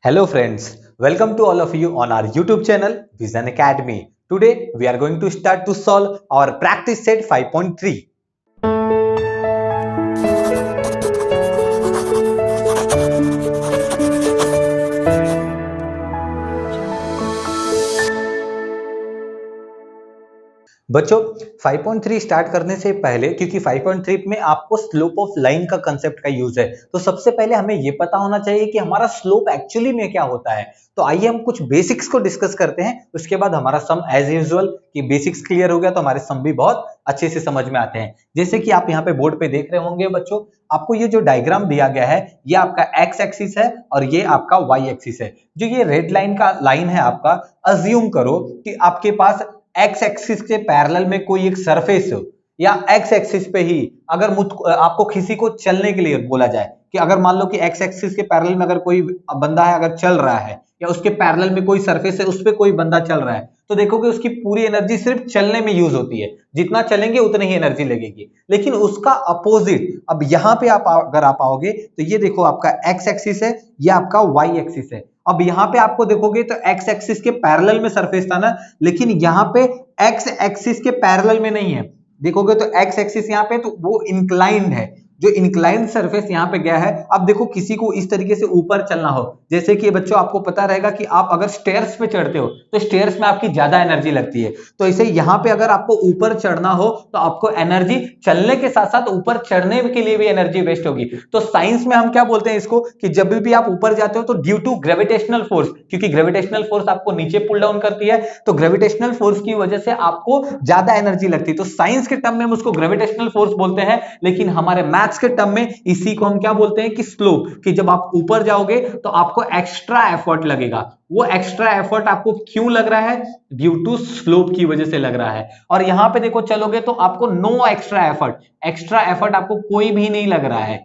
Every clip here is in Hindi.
Hello friends, welcome to all of you on our YouTube channel Vision Academy. Today we are going to start to solve our practice set 5.3. बच्चों 5.3 स्टार्ट करने से पहले क्योंकि 5.3 में आपको स्लोप ऑफ लाइन का कंसेप्ट का यूज है, तो सबसे पहले हमें यह पता होना चाहिए कि हमारा स्लोप एक्चुअली में क्या होता है। तो आइए हम कुछ बेसिक्स को डिस्कस करते हैं, उसके बाद हमारा सम एज यूजुअल कि बेसिक्स क्लियर हो गया तो हमारे सम भी बहुत अच्छे से समझ में आते हैं। जैसे कि आप यहाँ पे बोर्ड पे देख रहे होंगे बच्चों, आपको ये जो डायग्राम दिया गया है ये आपका एक्स एक्सिस है और ये आपका वाई एक्सिस है। जो ये रेड लाइन का लाइन है आपका, अज्यूम करो कि आपके पास एक्स एक्सिस के पैरेलल में कोई एक सरफेस हो या एक्स एक्सिस पे ही अगर आपको किसी को चलने के लिए बोला जाए कि अगर मान लो कि एक्स एक्सिस के पैरेलल में अगर कोई बंदा है अगर चल रहा है या उसके पैरेलल में कोई सरफेस है उस पे कोई बंदा चल रहा है, तो देखोगे उसकी पूरी एनर्जी सिर्फ चलने में यूज होती है। जितना चलेंगे उतनी ही एनर्जी लगेगी। लेकिन उसका अपोजिट अब यहाँ पे आप अगर आप आओगे तो ये देखो आपका एक्स एक्सिस है, ये आपका वाई एक्सिस है। अब यहाँ पे आपको देखोगे तो एक्स एक्सिस के पैरेलल में सरफेस था ना, लेकिन यहाँ पे एक्स एक्सिस के पैरेलल में नहीं है। देखोगे तो एक्स एक्सिस यहाँ पे तो वो इंक्लाइंड है, जो इंक्लाइंड सरफेस यहाँ पे गया है। अब देखो किसी को इस तरीके से ऊपर चलना हो, जैसे कि बच्चों आपको पता रहेगा कि आप अगर स्टेयर्स पे चढ़ते हो तो स्टेयर्स में आपकी ज्यादा एनर्जी लगती है, तो ऐसे यहाँ पे अगर आपको ऊपर चढ़ना हो तो आपको एनर्जी चलने के साथ साथ ऊपर चढ़ने के लिए भी एनर्जी वेस्ट होगी। तो साइंस में हम क्या बोलते हैं इसको कि जब भी आप ऊपर जाते हो तो ड्यू टू ग्रेविटेशनल फोर्स, क्योंकि ग्रेविटेशनल फोर्स आपको नीचे पुल डाउन करती है, तो ग्रेविटेशनल फोर्स की वजह से आपको ज्यादा एनर्जी लगती है। तो साइंस के टर्म में हम उसको ग्रेविटेशनल फोर्स बोलते हैं, लेकिन हमारे मैथ्स के टर्म में इसी को हम क्या बोलते हैं कि स्लोप, कि जब आप ऊपर जाओगे तो आपको एक्स्ट्रा एफर्ट लगेगा। वो एक्स्ट्रा एफर्ट आपको क्यों लग रहा है? ड्यू टू स्लोप की वजह से लग रहा है। और यहां पे देखो चलोगे तो आपको no extra effort, extra effort आपको कोई भी नहीं लग रहा है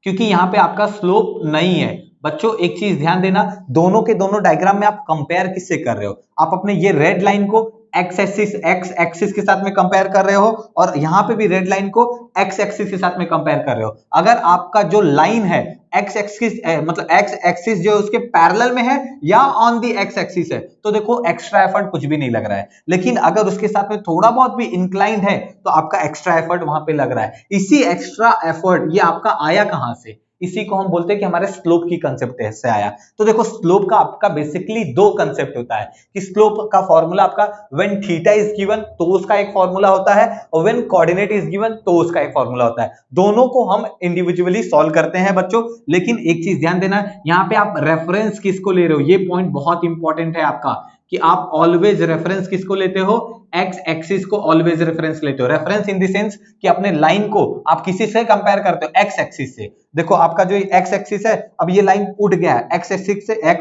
क्योंकि यहां पे आपका स्लोप नहीं है। बच्चों एक चीज ध्यान देना, दोनों के दोनों डायग्राम में आप कंपेयर किससे कर रहे हो? आप अपने ये रेड लाइन को एक्स एक्सिस के साथ में कंपेयर कर रहे हो और यहां पे भी रेड लाइन को एक्स एक्सिस के साथ में कंपेयर कर रहे हो। अगर आपका जो लाइन है एक्स एक्सिस मतलब एक्स एक्सिस जो उसके पैरेलल में है या ऑन दी एक्स एक्सिस है, तो देखो एक्स्ट्रा एफर्ट कुछ भी नहीं लग रहा है। लेकिन अगर उसके साथ में थोड़ा बहुत भी इंक्लाइंड है तो आपका एक्स्ट्रा एफर्ट वहां पे लग रहा है। इसी एक्स्ट्रा एफर्ट ये आपका आया कहां से? इसी को हम बोलते हैं कि हमारे स्लोप की कंसेप्ट से आया। तो देखो स्लोप का आपका बेसिकली दो कंसेप्ट होता है कि स्लोप का फॉर्मूला आपका व्हेन थीटा इज गिवन तो उसका एक फॉर्मूला होता है और व्हेन कोऑर्डिनेट इज गिवन तो उसका एक फॉर्मूला होता है। दोनों को हम इंडिविजुअली सॉल्व करते हैं बच्चों, लेकिन एक चीज ध्यान देना, यहाँ पे आप रेफरेंस किसको ले रहे हो, ये पॉइंट बहुत इंपॉर्टेंट है आपका कि आप ऑलवेज रेफरेंस किसको लेते हो? एक्स एक्सिस को ऑलवेज रेफरेंस लेते हो। रेफरेंस इन द सेंस कि अपने लाइन को आप किसी से कंपेयर करते हो? एक्स एक्सिस से। देखो आपका जो एक्स एक्सिस है, अब ये लाइन उठ गया है, एक्स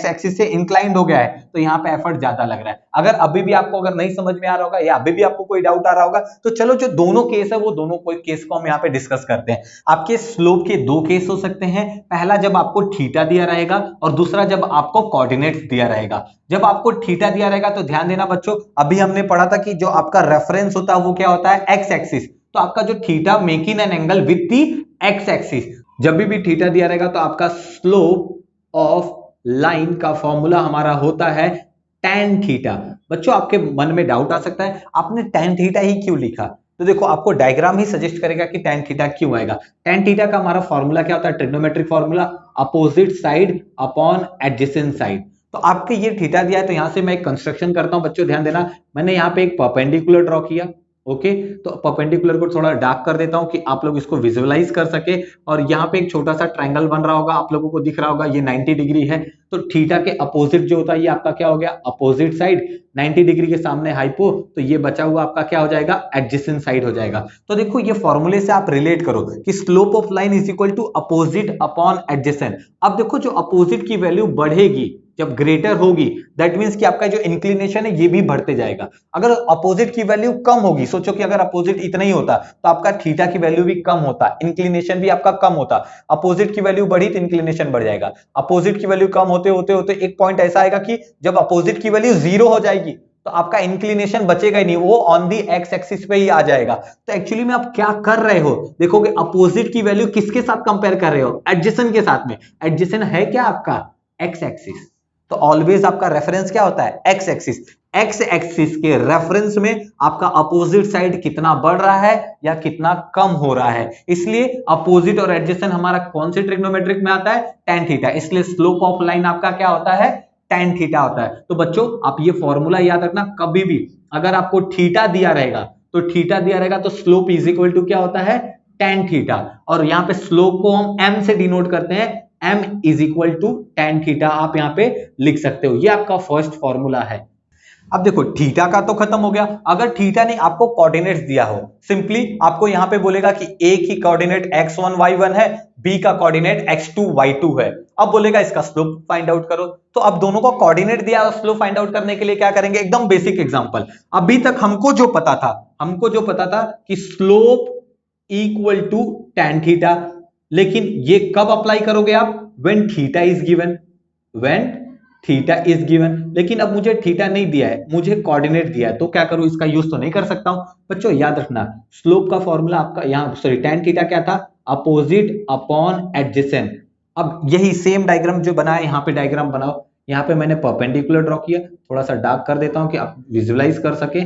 एक्सिस से इंक्लाइंड हो गया है, तो यहाँ पे एफर्ट ज्यादा लग रहा है। अगर अभी भी आपको अगर नहीं समझ में आ रहा होगा या अभी भी आपको कोई डाउट आ रहा होगा तो चलो जो दोनों केस है वो दोनों कोई केस को हम यहाँ पे डिस्कस करते हैं। आपके स्लोप के दो केस हो सकते हैं, पहला जब आपको थीटा दिया रहेगा और दूसरा जब आपको कोऑर्डिनेट्स दिया रहेगा। जब आपको थीटा दिया रहेगा तो ध्यान देना बच्चों, अभी हमने पढ़ा था कि जो आपका रेफरेंस होता है वो क्या होता है? X axis. तो आपका जो theta making an angle with the x axis, जब भी थीटा दिया रहेगा तो आपका स्लोप ऑफ लाइन का फॉर्मूला हमारा होता है tan थीटा। बच्चों आपके मन में डाउट आ सकता है आपने tan थीटा ही क्यों लिखा? तो देखो आपको डायग्राम ही सजेस्ट करेगा कि tan थीटा क्यों आएगा। tan थीटा का हमारा फॉर्मूला क्या होता है? Trigonometric formula, opposite side upon adjacent side. तो आपके ये थीटा दिया है तो यहां से मैं एक कंस्ट्रक्शन करता हूं बच्चों, ध्यान देना। मैंने यहाँ पे एक परपेंडिकुलर ड्रॉ किया, ओके। तो परपेंडिकुलर को थोड़ा डार्क कर देता हूं कि आप लोग इसको विजुअलाइज कर सके। और यहाँ पे एक छोटा सा ट्रायंगल बन रहा होगा, आप लोगों को दिख रहा होगा, ये 90 डिग्री है। तो थीटा के अपोजिट जो होता है ये आपका क्या हो गया? Opposite side. 90 डिग्री के सामने हाइपो, तो ये बचा हुआ आपका क्या हो जाएगा? एडजेसेंट साइड हो जाएगा। तो देखो ये फॉर्मूले से आप रिलेट करो कि slope of line is equal to opposite upon adjacent. अब देखो जो अपोजिट की वैल्यू बढ़ेगी जब ग्रेटर होगी, दैट मींस कि आपका जो इंक्लिनेशन है ये भी बढ़ते जाएगा। अगर अपोजिट की वैल्यू कम होगी, सोचो कि अगर अपोजिट इतना ही होता तो आपका थीटा की वैल्यू भी कम होता, इंक्लिनेशन भी आपका कम होता। अपोजिट की वैल्यू बढ़ी तो इंक्लिनेशन बढ़ जाएगा। अपोजिट की वैल्यू कम होते होते होते एक पॉइंट ऐसा आएगा कि जब अपोजिट की वैल्यू 0 हो जाएगी तो आपका इंक्लिनेशन बचेगा ही नहीं, वो ऑन दी एक्स एक्सिस पे ही आ जाएगा। तो एक्चुअली में आप क्या कर रहे हो? देखोगे अपोजिट की वैल्यू किसके साथ कंपेयर कर रहे हो? एडजेसेंट के साथ में। एडजेसेंट है क्या आपका? X axis. तो ऑलवेज आपका रेफरेंस क्या होता है? X axis. एक्स एक्सिस के रेफरेंस में आपका अपोजिट साइड कितना बढ़ रहा है या कितना कम हो रहा है, इसलिए अपोजिट और एडजेसेंट हमारा कौन से ट्रिग्नोमेट्रिक में आता है? tan theta. इसलिए स्लोप ऑफ लाइन आपका क्या होता है? tan थीटा होता है। तो बच्चों आप ये फॉर्मूला याद रखना, कभी भी अगर आपको थीटा दिया रहेगा तो थीटा दिया रहेगा तो स्लोप इज इक्वल टू क्या होता है? tan theta. और यहाँ पे स्लोप को हम m से डिनोट करते हैं, m is equal to tan theta आप यहाँ पे लिख सकते हो। ये आपका फर्स्ट फॉर्मूला है। अब देखो थीटा का तो खत्म हो गया। अगर थीटा ने आपको कोऑर्डिनेट्स दिया हो, सिंपली आपको यहां पे बोलेगा कि ए की कोऑर्डिनेट x1 y1 है, बी का कोऑर्डिनेट x2 y2 है। अब बोलेगा इसका स्लोप फाइंड आउट करो। तो अब दोनों को कोऑर्डिनेट दिया और स्लोप फाइंड आउट करने के लिए क्या करेंगे? एकदम बेसिक एग्जांपल। अभी तक हमको जो पता था कि slope equal to tan theta, लेकिन ये कब अप्लाई करोगे आप? When theta is given, when theta is given. लेकिन अब मुझे थीटा नहीं दिया है, मुझे कोऑर्डिनेट दिया है, तो क्या करूं? इसका यूज तो नहीं कर सकता हूं। बच्चों याद रखना स्लोप का फॉर्मूला आपका यहाँ सॉरी tan थीटा क्या था? Opposite upon adjacent. अब यही सेम डायग्राम जो बना है, यहाँ पे डायग्राम बनाओ। यहाँ पे मैंने परपेंडिकुलर ड्रॉ किया, थोड़ा सा डार्क कर देता हूं कि आप विजुअलाइज कर सके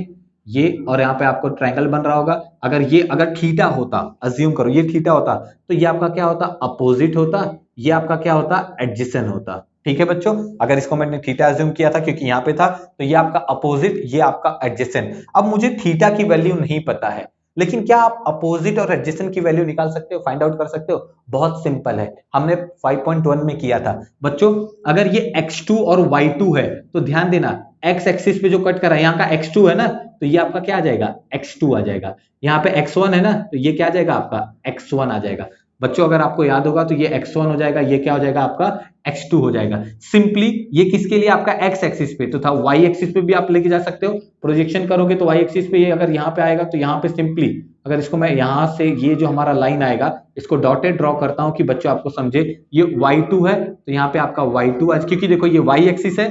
ये। और यहाँ पे आपको ट्रायंगल बन रहा होगा। अगर थीटा होता, अज्यूम करो ये थीटा होता, तो ये आपका क्या होता? अपोजिट होता। ये आपका क्या होता? एडजेसेंट होता। ठीक है बच्चों, अगर इसको मैंने थीटा अज्यूम किया था क्योंकि यहाँ पे था, तो ये आपका अपोजिट, ये आपका एडजेसेंट। अब मुझे थीटा की वैल्यू नहीं पता है, लेकिन क्या आप अपोजिट और एडजेसेंट की वैल्यू निकाल सकते हो, फाइंड आउट कर सकते हो? बहुत सिंपल है, हमने 5.1 में किया था। बच्चों अगर ये x2 और y2 है तो ध्यान देना x एक्सिस पे जो कट कर रहा है यहाँ का x2 है ना, तो ये आपका क्या आ जाएगा? x2 आ जाएगा। यहाँ पे x1 है ना, तो ये क्या आ जाएगा? आपका x1 आ जाएगा। बच्चों अगर आपको याद होगा तो ये x1 हो जाएगा, ये क्या हो जाएगा? आपका x2 हो जाएगा। सिंपली ये किसके लिए? आपका x एक्सिस पे तो था, y एक्सिस पे भी आप लेके जा सकते हो। प्रोजेक्शन करोगे तो y एक्सिस पे ये अगर यहाँ पे आएगा तो यहाँ पे सिंपली अगर इसको मैं यहाँ से ये जो हमारा लाइन आएगा इसको डॉटेड ड्रॉ करता हूँ कि बच्चों आपको समझे। ये y2 है तो यहाँ पे आपका y2 आज, क्योंकि देखो ये y एक्सिस है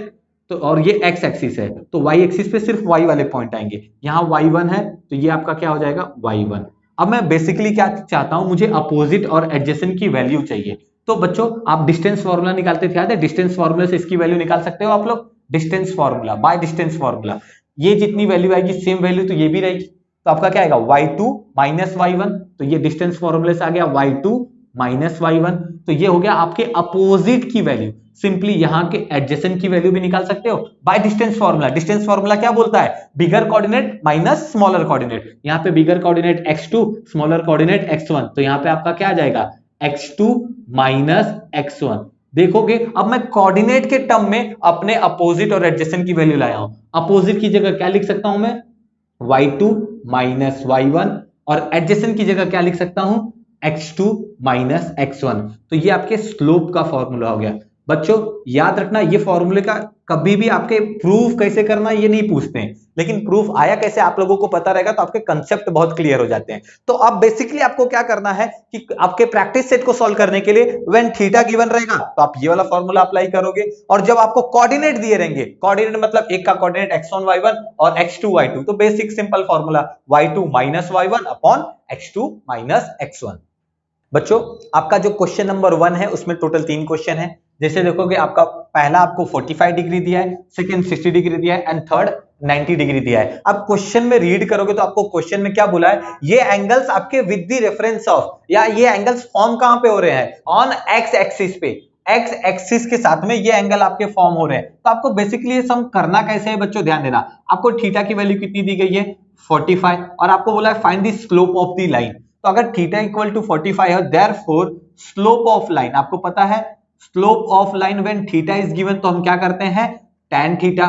तो और ये x एक्सिस है, तो y एक्सिस पे सिर्फ y वाले पॉइंट आएंगे। यहाँ y1 है तो ये आपका क्या हो जाएगा? y1। अब मैं बेसिकली क्या चाहता हूं? मुझे अपोजिट और एडजेसेंट की वैल्यू चाहिए। तो बच्चों आप डिस्टेंस फार्मूला निकालते थे, याद है? डिस्टेंस फार्मूला से इसकी वैल्यू निकाल सकते हो आप लोग। Distance formula, by distance formula, ये जितनी वैल्यू आएगी सेम वैल्यू तो ये भी रहेगी। तो आपका क्या आएगा? y2 minus y1। तो ये डिस्टेंस फार्मूले से आ गया y2 माइनस y1। तो ये हो गया आपके अपोजिट की वैल्यू। सिंपली यहाँ के एडजेसेंट की वैल्यू भी निकाल सकते हो by distance formula. Distance formula क्या बोलता है? बिगर कोऑर्डिनेट माइनस स्मॉलर कोऑर्डिनेट। यहाँ पे बिगर coordinate x2, smaller coordinate x1, तो यहाँ पे आपका क्या आ जाएगा? x2 minus x1। देखोगे अब मैं कोऑर्डिनेट के टर्म में अपने अपोजिट और एडजेसेंट की वैल्यू लाया हूं। अपोजिट की जगह क्या लिख सकता हूं मैं? y2 minus y1। और एडजेसेंट की जगह क्या लिख सकता हूं? x2 minus x1। तो ये आपके स्लोप का फॉर्मूला हो गया। बच्चों याद रखना ये फॉर्मूले का कभी भी आपके प्रूफ कैसे करना ये नहीं पूछते हैं, लेकिन प्रूफ आया कैसे आप लोगों को पता रहेगा तो आपके कंसेप्ट बहुत क्लियर हो जाते हैं। तो अब बेसिकली आपको क्या करना है कि आपके प्रैक्टिस सेट को सॉल्व करने के लिए व्हेन थीटा गिवन रहेगा तो आप ये वाला फॉर्मूला अप्लाई करोगे, और जब आपको कोऑर्डिनेट दिए रहेंगे, कोऑर्डिनेट मतलब एक का कोऑर्डिनेट x1 y1 और x2 y2, तो basic simple formula y2 minus y1 upon x2 minus x1। बच्चों आपका जो क्वेश्चन नंबर 1 है उसमें टोटल 3 क्वेश्चन है। जैसे देखोगे आपका पहला आपको 45 डिग्री दिया है, सेकंड 60 डिग्री दिया है एंड थर्ड 90 डिग्री दिया है। अब क्वेश्चन में रीड करोगे तो आपको क्वेश्चन में क्या बोला है? ये एंगल्स आपके विद द रेफरेंस ऑफ, या ये एंगल्स फॉर्म कहां पे हो रहे हैं? ऑन एक्स एक्सिस पे। एक्स एक्सिस के साथ में ये एंगल आपके फॉर्म हो रहे हैं। तो आपको बेसिकली ये सम करना कैसे है बच्चों? ध्यान देना, आपको थीटा की वैल्यू कितनी दी गई है? 45, और आपको बोला है find the slope of the line. तो अगर थीटा इक्वल टू 45 है, देयरफॉर स्लोप ऑफ लाइन, आपको पता है slope of line when theta is given, तो हम क्या करते हैं? tan theta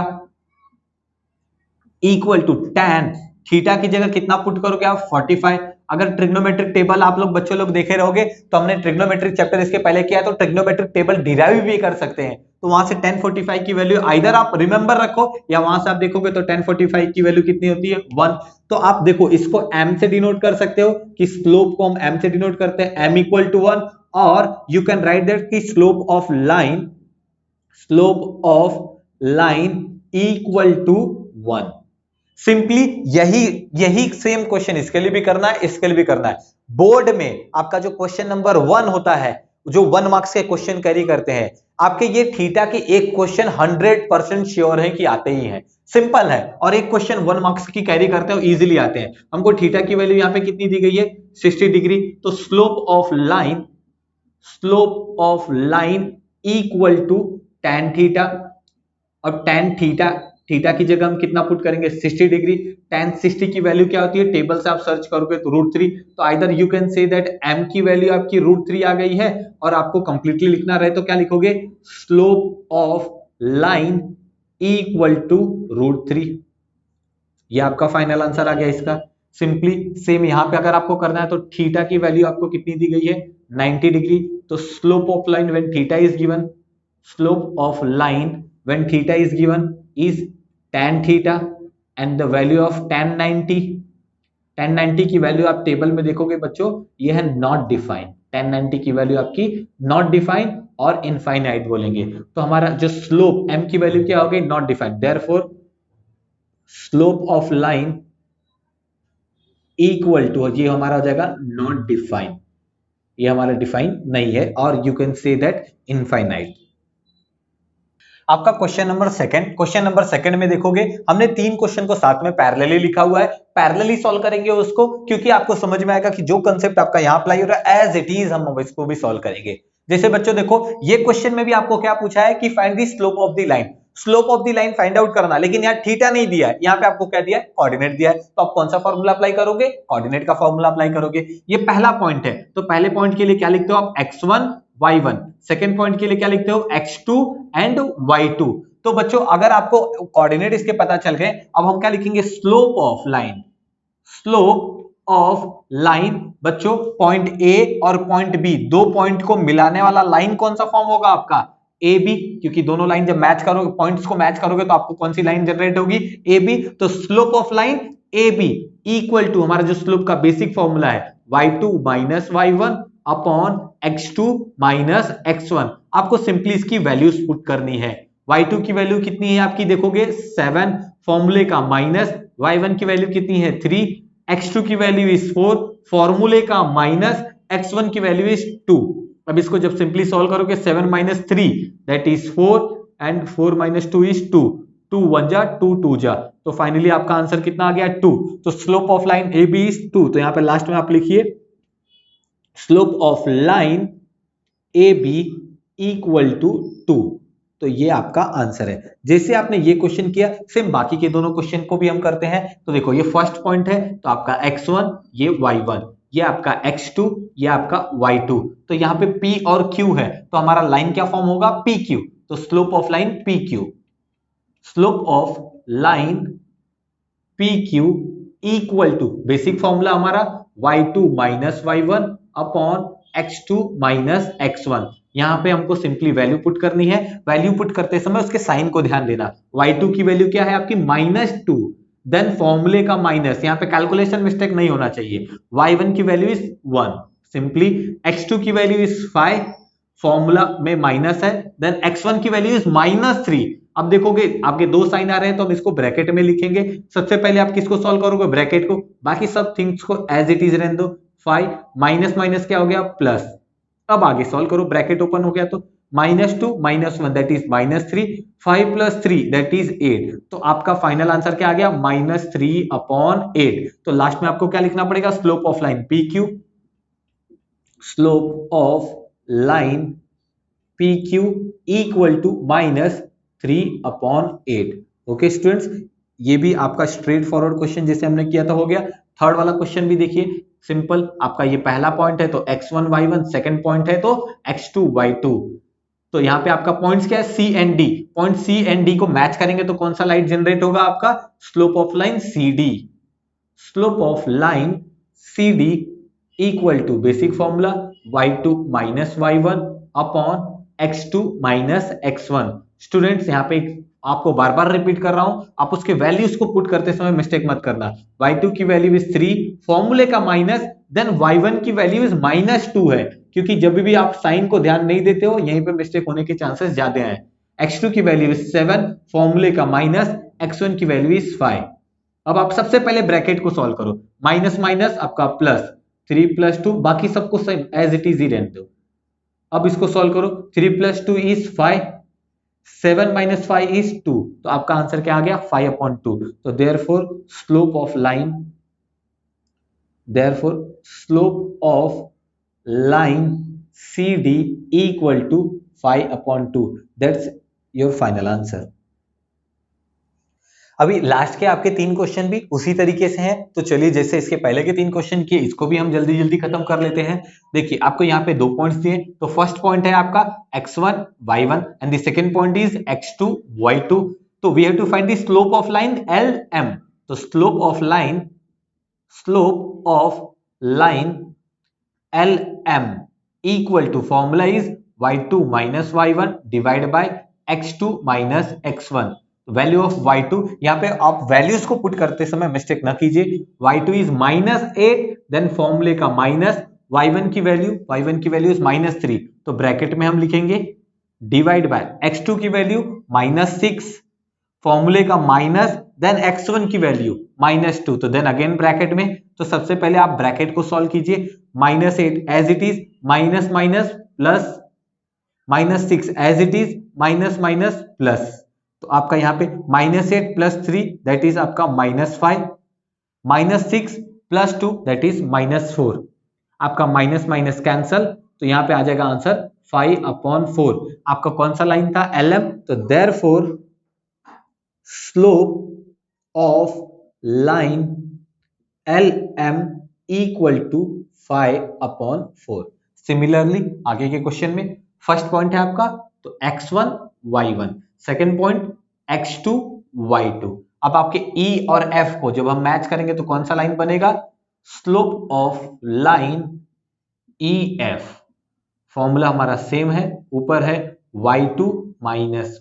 equal to tan theta की जगह कितना पुट करोगे आप? 45। अगर ट्रिग्नोमेट्रिक टेबल आप लोग बच्चों लोग देखे रहोगे तो हमने ट्रिग्नोमेट्रिक चैप्टर इसके पहले किया, तो ट्रिग्नोमेट्रिक टेबल डिराइव भी कर सकते हैं। तो वहां से tan 45 की वैल्यू आइदर आप रिमेंबर रखो या वहां से आप देखोगे तो tan 45 की वैल्यू कितनी होती है? 1। तो आप देखो इसको m से डिनोट कर सकते हो कि स्लोप को हम m से डिनोट करते हैं, m इक्वल टू 1, और यू कैन राइट दैट कि slope of line equal to 1। Simply यही सेम क्वेश्चन इसके लिए भी करना है, इसके लिए भी करना है। बोर्ड में आपका जो क्वेश्चन नंबर 1 होता है, जो 1 मार्क्स के क्वेश्चन कैरी करते हैं, आपके ये थीटा के एक क्वेश्चन 100% श्योर है कि आते ही हैं, सिंपल है, और एक क्वेश्चन 1 मार्क्स की कैरी करते हैं, इजीली आते हैं। हमको थीटा की वैल्यू यहाँ पे कितनी दी गई है, 60 डिग्री। तो slope of line equal to tan theta. अब tan थीटा की जगह हम कितना पुट करेंगे, 60 डिग्री। tan 60 की वैल्यू क्या होती है, टेबल से आप सर्च करोगे तो √3। तो either you can say that m की वैल्यू आपकी √3 आ गई है, और आपको कंप्लीटली लिखना रहे तो क्या लिखोगे, slope of line equal to √3। ये आपका फाइनल आंसर आ गया इसका। सिंपली सेम यहां पे अगर आपको करना है तो थीटा की वैल्यू आपको कितनी दी गई है, 90 डिग्री। तो slope of line when theta is given, slope of line when theta is given is tan theta, and the value of tan 90 की वैल्यू आप टेबल में देखोगे बच्चों, ये है नॉट डिफाइंड। tan 90 की वैल्यू आपकी नॉट डिफाइंड और इनफाइनाइट बोलेंगे। तो हमारा जो स्लोप m की वैल्यू क्या हो गई, not defined. Therefore slope of line equal to, ये हमारा हो जाएगा नॉट डिफाइंड, ये हमारा डिफाइन नहीं है, और you can say that infinite. आपका क्वेश्चन नंबर सेकंड में देखोगे, हमने 3 क्वेश्चन को साथ में पैरेलली लिखा हुआ है, पैरेलली सॉल्व करेंगे उसको, क्योंकि आपको समझ में आएगा कि जो कंसेप्ट आपका यहां अप्लाई हो रहा है एज इट इज हम इसको भी सॉल्व करेंगे। जैसे बच्चों देखो, ये क्वेश्चन में भी आपको क्या पूछा है कि find the slope of the line, slope of the line find out करना, लेकिन यहाँ थीटा नहीं दिया है, यहाँ पे आपको क्या दिया है, कोऑर्डिनेट दिया है। तो आप कौन सा फॉर्मूला अप्लाई करोगे, कोऑर्डिनेट का फॉर्मूला अप्लाई करोगे। ये पहला पॉइंट है, तो पहले पॉइंट के लिए क्या लिखते हो आप, x1 y1। सेकंड पॉइंट के लिए क्या लिखते हो, x2 एंड y2। तो बच्चों अगर आपको कोऑर्डिनेट इसके पता चल गए, अब हम क्या लिखेंगे, स्लोप ऑफ लाइन बच्चों, पॉइंट ए और पॉइंट बी, दो पॉइंट को मिलाने वाला लाइन कौन सा फॉर्म होगा आपका, ए बी, क्योंकि दोनों लाइन जब मैच करोगे, पॉइंट्स को मैच करोगे तो आपको कौन सी लाइन जनरेट होगी, ए बी। तो slope of line A B equal to, हमारा जो स्लोप का बेसिक फॉर्मूला है, y2 minus y1 upon x2 minus x1। आपको सिंपली इसकी वैल्यूज पुट करनी है। y2 की वैल्यू कितनी है आपकी, देखोगे 7, फॉर्मूले का माइनस, y1 की वैल्यू कितनी है 3, x2 की वैल्यू इज 4, फॉर्मूले का माइनस, x1 की वैल्यू इज 2। अब इसको जब सिंपली सॉल्व करोगे, 7 minus 3 that is 4, and 4 minus 2 is 2, 2 1 जा 2 2 जा, तो फाइनली आपका आंसर कितना आ गया 2। तो slope of line A B is 2। तो यहां पे लास्ट में आप लिखिए slope of line A B equal to 2। तो ये आपका आंसर है। जैसे आपने ये क्वेश्चन किया, सेम बाकी के दोनों क्वेश्चन को भी हम करते हैं। तो देखो ये फर्स्ट पॉइंट है, तो आपका x1, ये y1, ये आपका x2, ये आपका y2। तो यहाँ पे p और q है, तो हमारा लाइन क्या फॉर्म होगा, pq। तो slope of line pq, slope of line pq equal to, basic formula हमारा y2 minus y1 upon x2 minus x1। यहां पे हमको सिंपली वैल्यू पुट करनी है। वैल्यू पुट करते समय उसके साइन को ध्यान देना। y2 की वैल्यू क्या है आपकी, -2, देन फॉर्मूले का माइनस, यहां पे कैलकुलेशन मिस्टेक नहीं होना चाहिए। y1 की वैल्यू इज 1, सिंपली x2 की वैल्यू इज 5, फॉर्मूला में माइनस है, देन x1 की वैल्यू इज -3। अब देखोगे आपके दो साइन आ रहे हैं, तो हम इसको ब्रैकेट में लिखेंगे। सबसे पहले आप किसको सॉल्व करोगे, ब्रैकेट को, बाकी सब थिंग्स को एज इट इज रहने दो। 5 माइनस माइनस क्या हो गया, प्लस। अब आगे सॉल्व करो, ब्रैकेट ओपन हो गया, तो -2 -1 दैट इज -3, 5 + 3 दैट इज 8। तो आपका फाइनल आंसर क्या आ गया, -3/8। तो लास्ट में आपको क्या लिखना पड़ेगा, slope of line PQ, slope of line PQ equal to -3/8। Okay students, ये भी आपका स्ट्रेट फॉरवर्ड क्वेश्चन जैसे हमने किया था हो गया। थर्ड वाला क्वेश्चन भी देखिए, सिंपल। आपका ये पहला पॉइंट है तो x1 y1, सेकंड पॉइंट है तो x2 y2। तो यहाँ पे आपका पॉइंट्स क्या है, C and D। Point C and D को मैच करेंगे तो कौन सा लाइन जनरेट होगा आपका, slope of line CD। Slope of line CD equal to, basic formula y2 minus y1 upon x2 minus x1। Students यहाँ पे आपको बार बार रिपीट कर रहा हूं, आप उसके वैल्यूज को पुट करते समय मिस्टेक मत करना। y2 की वैल्यू इज 3, फॉर्मूले का माइनस, देन y1 की वैल्यू इज -2 है, क्योंकि जब भी आप साइन को ध्यान नहीं देते हो यहीं पे मिस्टेक होने के चांसेस ज्यादा हैं। x2 की वैल्यू इज 7, फॉर्मूले का माइनस, x1 की वैल्यू इज 5। अब आप सबसे पहले ब्रैकेट को सॉल्व करो, माइनस माइनस आपका प्लस, 3 + 2, बाकी सबको सेम एज इट इज ही रहने दो। अब इसको सॉल्व करो, 3 + 2 इज 5, 7 - 5 इज 2, तो आपका आंसर क्या आ गया 5/2। तो therefore slope of line CD equal to 5/2। That's your final answer. अभी लास्ट के आपके 3 क्वेश्चन भी उसी तरीके से हैं, तो चलिए जैसे इसके पहले के 3 क्वेश्चन किए, इसको भी हम जल्दी जल्दी खत्म कर लेते हैं। देखिए आपको यहाँ पे 2 पॉइंट्स दिए, तो फर्स्ट पॉइंट है आपका x1 y1 and the second point is x2 y2। तो we have to find the slope of line LM। तो slope of line LM equal to formula is y2 - y1 divide by x2 - x1। Value of y2, यहाँ पे आप वैल्यूज को पुट करते समय मिस्टेक ना कीजिए। y2 इज -8, देन फॉर्मूले का माइनस, y1 की वैल्यू इज -3, तो ब्रैकेट में हम लिखेंगे डिवाइड बाय x2 की वैल्यू -6, फॉर्मूले का माइनस, देन x1 की वैल्यू -2, तो देन अगेन ब्रैकेट में। तो सबसे पहले आप ब्रैकेट को सॉल्व कीजिए, -8 as it is, minus minus plus, -6 as it is, minus minus plus, तो आपका यहाँ पे -8 + 3 दैट इज आपका -5, -6 + 2 दैट इज -4, आपका माइनस माइनस कैंसल, तो यहाँ पे आ जाएगा आंसर 5/4। आपका कौन सा लाइन था LM, तो therefore slope of line LM equal to 5/4। Similarly आगे के क्वेश्चन में फर्स्ट पॉइंट है आपका तो x1 y1, second point x2 y2। अब आपके E और F को जब हम मैच करेंगे तो कौन सा लाइन बनेगा, slope of line EF। Formula हमारा सेम है, ऊपर है y2 -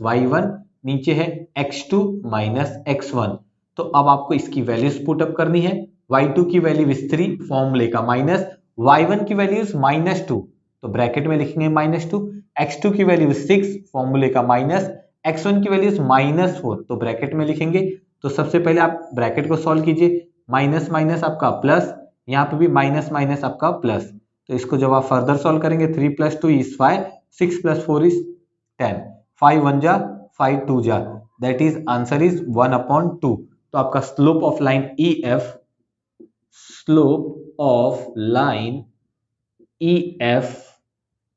y1, नीचे है x2 - x1। तो अब आपको इसकी वैल्यूज पुट अप करनी है, y2 की वैल्यू इज 3, फॉर्मूले का माइनस, y1 की वैल्यू इज -2, तो ब्रैकेट में लिखेंगे -2, x2 की वैल्यू 6, फॉर्मूले का माइनस, x1 की वैल्यू -4, तो ब्रैकेट में लिखेंगे। तो सबसे पहले आप ब्रैकेट को सॉल्व कीजिए, माइनस माइनस आपका प्लस, यहाँ पे भी माइनस माइनस आपका प्लस, तो इसको जब आप फर्दर सॉल्व करेंगे 3 + 2 इज 5, 6 + 4 इज 10, 5 1 जा 5 2 जा, दैट इज आंसर इज 1/2। तो आपका slope of line EF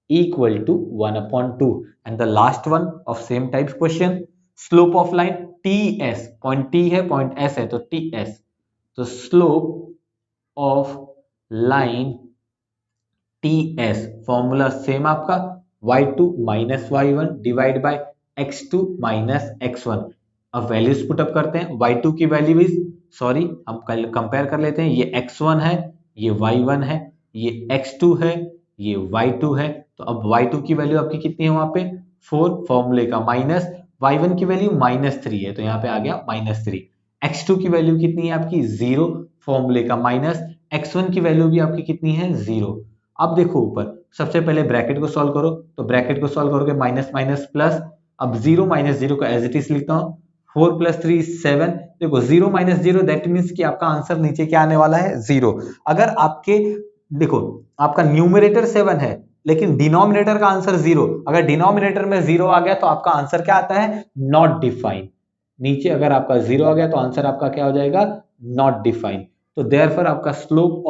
equal to 1/2। and the last one of same type question, slope of line TS, point T है point S है तो TS, तो slope of line TS formula same आपका y2 - y1 divide by x2 - x1। अब वैल्यूज पुट अप करते हैं, y2 की वैल्यू इज, सॉरी हम कल कंपेयर कर लेते हैं, ये x1 है, ये y1 है, ये x2 है, ये y2 है, तो अब y2 की वैल्यू आपकी कितनी है वहां पे 4, फॉर्मूले का माइनस, y1 की वैल्यू -3 है तो यहाँ पे आ गया -3, x2 की वैल्यू कितनी है आपकी 0, फॉर्मूले का माइनस, x1 की वैल्यू भी आपकी कितनी है 0। अब देखो ऊपर, सबसे पहले ब्रैकेट को सॉल्व करो, तो ब्रैकेट को सॉल्व करोगे माइनस माइनस प्लस, अब 0 - 0 को एज इट इज लिखता हूं, 4 + 3 = 7, देखो 0 - 0 दैट मींस कि आपका आंसर नीचे क्या आने वाला है 0। अगर आपके देखो आपका न्यूमरेटर 7 है लेकिन डिनोमिनेटर का आंसर 0, अगर डिनोमिनेटर में 0 आ गया तो आपका आंसर क्या आता है नॉट डिफाइंड, नीचे अगर आपका 0 आ गया तो आंसर आपका क्या हो जाएगा नॉट डिफाइंड। तो देयरफॉर आपका slope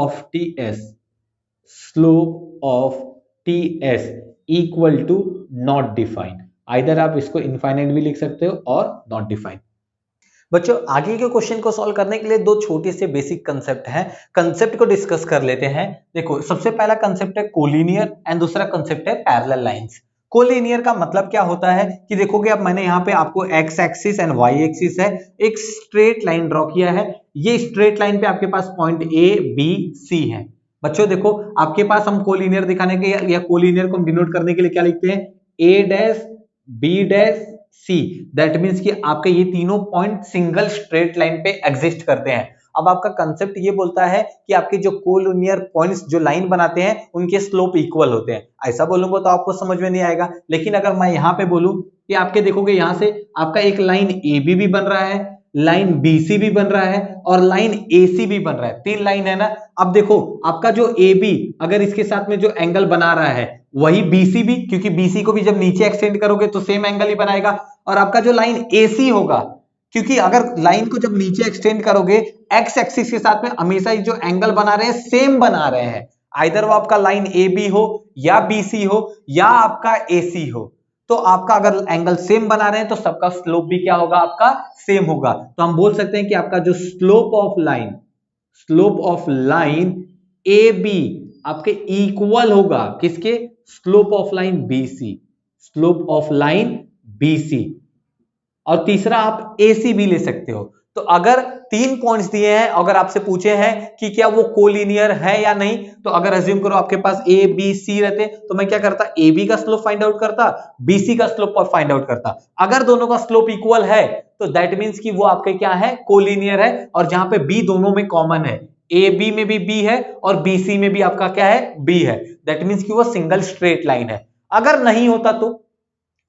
of TS equal to not defined, either आप इसको इनफाइनाइट भी लिख सकते हो और नॉट डिफाइंड। बच्चों आगे के क्वेश्चन को सॉल्व करने के लिए दो छोटे से बेसिक कंसेप्ट हैं, कंसेप्ट को डिस्कस कर लेते हैं। देखो सबसे पहला कंसेप्ट है कोलिनियर एंड दूसरा कंसेप्ट है पैरेलल लाइंस। कोलिनियर का मतलब क्या होता है कि देखोगे अब मैंने यहाँ पे आपको x axis and y axis है, एक स्ट्रेट लाइन ड्रॉ किया है, ये स्ट्रेट लाइन पे आपके पास पॉइंट A B C है। बच्चों देखो आपके पास हम कोलिनियर दिखाने के या कोलिनियर को हम डिनोट करने के लिए क्या लिखते हैं A' B' C, that means कि आपके ये तीनों पॉइंट सिंगल स्ट्रेट लाइन पे एग्जिस्ट करते हैं। अब आपका कंसेप्ट ये बोलता है कि आपके जो कोलिनियर पॉइंट्स जो लाइन बनाते हैं उनके स्लोप इक्वल होते हैं। ऐसा बोलूंगा तो आपको समझ में नहीं आएगा, लेकिन अगर मैं यहाँ पे बोलूं कि आपके देखोगे यहाँ से आपका एक लाइन AB भी बन रहा है, लाइन BC भी बन रहा है और लाइन AC भी बन रहा है, 3 लाइन है ना। अब देखो आपका जो AB अगर इसके साथ में जो एंगल बना रहा है वही BC भी, क्योंकि BC को भी जब नीचे एक्सटेंड करोगे तो सेम एंगल ही बनाएगा। और आपका जो लाइन AC होगा, क्योंकि अगर लाइन को जब नीचे एक्सटेंड करोगे एक्स एक्सिस के साथ में हमेशा जो एंगल बना रहे हैं सेम बना रहे हैं, आइदर वो आपका लाइन AB हो या BC हो या आपका AC हो, तो आपका अगर एंगल सेम बना रहे हैं तो सबका स्लोप भी क्या होगा, आपका सेम होगा। तो हम बोल सकते हैं कि आपका जो स्लोप ऑफ लाइन AB आपके इक्वल होगा किसके, स्लोप ऑफ लाइन BC। और तीसरा आप AC भी ले सकते हो। तो अगर 3 पॉइंट्स दिए हैं, अगर आपसे पूछे हैं कि क्या वो कोलिनियर है या नहीं, तो अगर अज्यूम करो आपके पास A B C रहते तो मैं क्या करता, AB का स्लोप फाइंड आउट करता, BC का स्लोप फाइंड आउट करता। अगर दोनों का स्लोप इक्वल है तो दैट मींस कि वो आपके क्या है, कोलिनियर है। और जहां पे B दोनों में कॉमन है, AB में भी B है और BC में भी आपका क्या है, B है, दैट मींस कि वो सिंगल स्ट्रेट लाइन है। अगर नहीं होता तो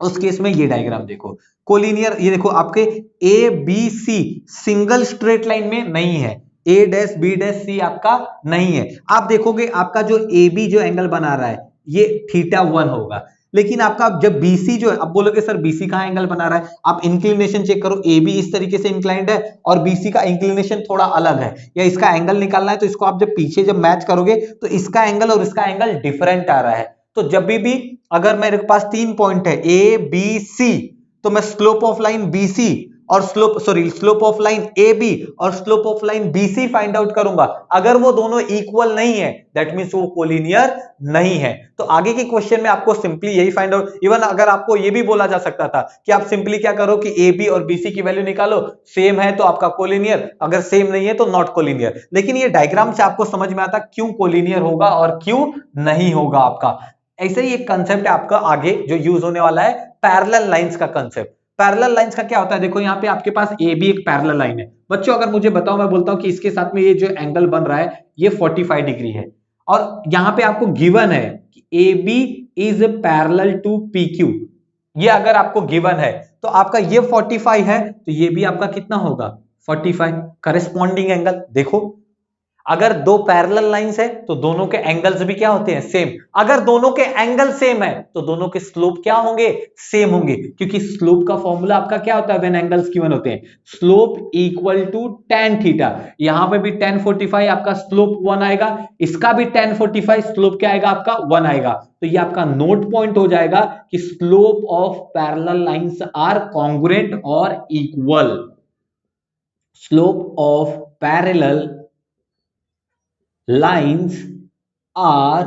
उस केस में ये डायग्राम देखो, कोलिनियर, ये देखो आपके ABC सिंगल स्ट्रेट लाइन में नहीं है, A dash B dash C आपका नहीं है। आप देखोगे आपका जो AB जो एंगल बना रहा है ये θ1 होगा, लेकिन आपका जब BC जो है, अब बोलोगे सर BC कहां एंगल बना रहा है, आप इंक्लिनेशन चेक करो, AB इस तरीके से इंक्लाइंड है और BC का इंक्लिनेशन थोड़ा अलग है, या इसका एंगल निकालना है तो इसको आप जब पीछे जब मैच करोगे तो इसका एंगल और इसका एंगल डिफरेंट आ रहा है। तो जब भी अगर मेरे पास 3 पॉइंट है ABC, तो मैं स्लोप ऑफ लाइन BC और स्लोप ऑफ लाइन AB और slope of line BC find out करूंगा। अगर वो दोनों इक्वल नहीं है दैट मींस वो कोलिनियर नहीं है। तो आगे के क्वेश्चन में आपको सिंपली यही फाइंड आउट, इवन अगर आपको ये भी बोला जा सकता था कि आप सिंपली क्या करो कि AB और BC की वैल्यू निकालो, सेम है तो आपका कोलिनियर, अगर सेम नहीं है तो नॉट कोलिनियर। लेकिन ये डायग्राम से आपको समझ में आता क्यों कोलिनियर होगा और क्यों नहीं होगा आपका। ऐसे ही एक कंसेप्ट है आपका आगे जो यूज होने वाला है, पैरेलल लाइंस का कंसेप्ट। पैरेलल लाइंस का क्या होता है, देखो यहाँ पे आपके पास AB एक पैरेलल लाइन है। बच्चों अगर मुझे बताओ, मैं बोलता हूं कि इसके साथ में ये जो एंगल बन रहा है ये 45 डिग्री है, और यहाँ पे आपको गिवन है कि AB is parallel to PQ, ये अगर आपको गिवन है तो आपका ये 45 है तो ये भी आपका कितना होगा, 45। करस्पॉन्डिंग एंगल देखो, अगर दो पैरेलल लाइंस है तो दोनों के एंगल्स भी क्या होते हैं, सेम। अगर दोनों के एंगल सेम है तो दोनों के स्लोप क्या होंगे, सेम होंगे, क्योंकि स्लोप का फॉर्मूला आपका क्या होता है व्हेन एंगल्स गिवन होते हैं, slope equal to tan theta. यहां पे भी tan 45 आपका स्लोप 1 आएगा, इसका भी tan 45 स्लोप क्या आएगा, आपका 1 आएगा। तो ये आपका नोट पॉइंट हो जाएगा कि slope of parallel lines are congruent और equal. Slope of parallel lines are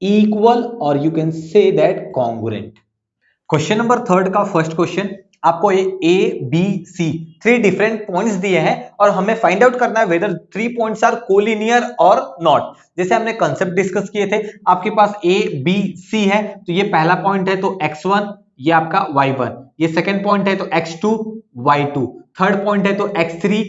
equal or you can say that congruent। Question number 3 का फर्स्ट क्वेश्चन, आपको ये A B C 3 different points दिए हैं और हमें फाइंड आउट करना है वेदर 3 पॉइंट्स आर कोलिनियर और नॉट। जैसे हमने कंसेप्ट डिस्कस किए थे, आपके पास A B C है तो ये पहला पॉइंट है तो x1, ये आपका y1, ये सेकंड पॉइंट है तो x2 y2, थर्ड पॉइंट है तो x3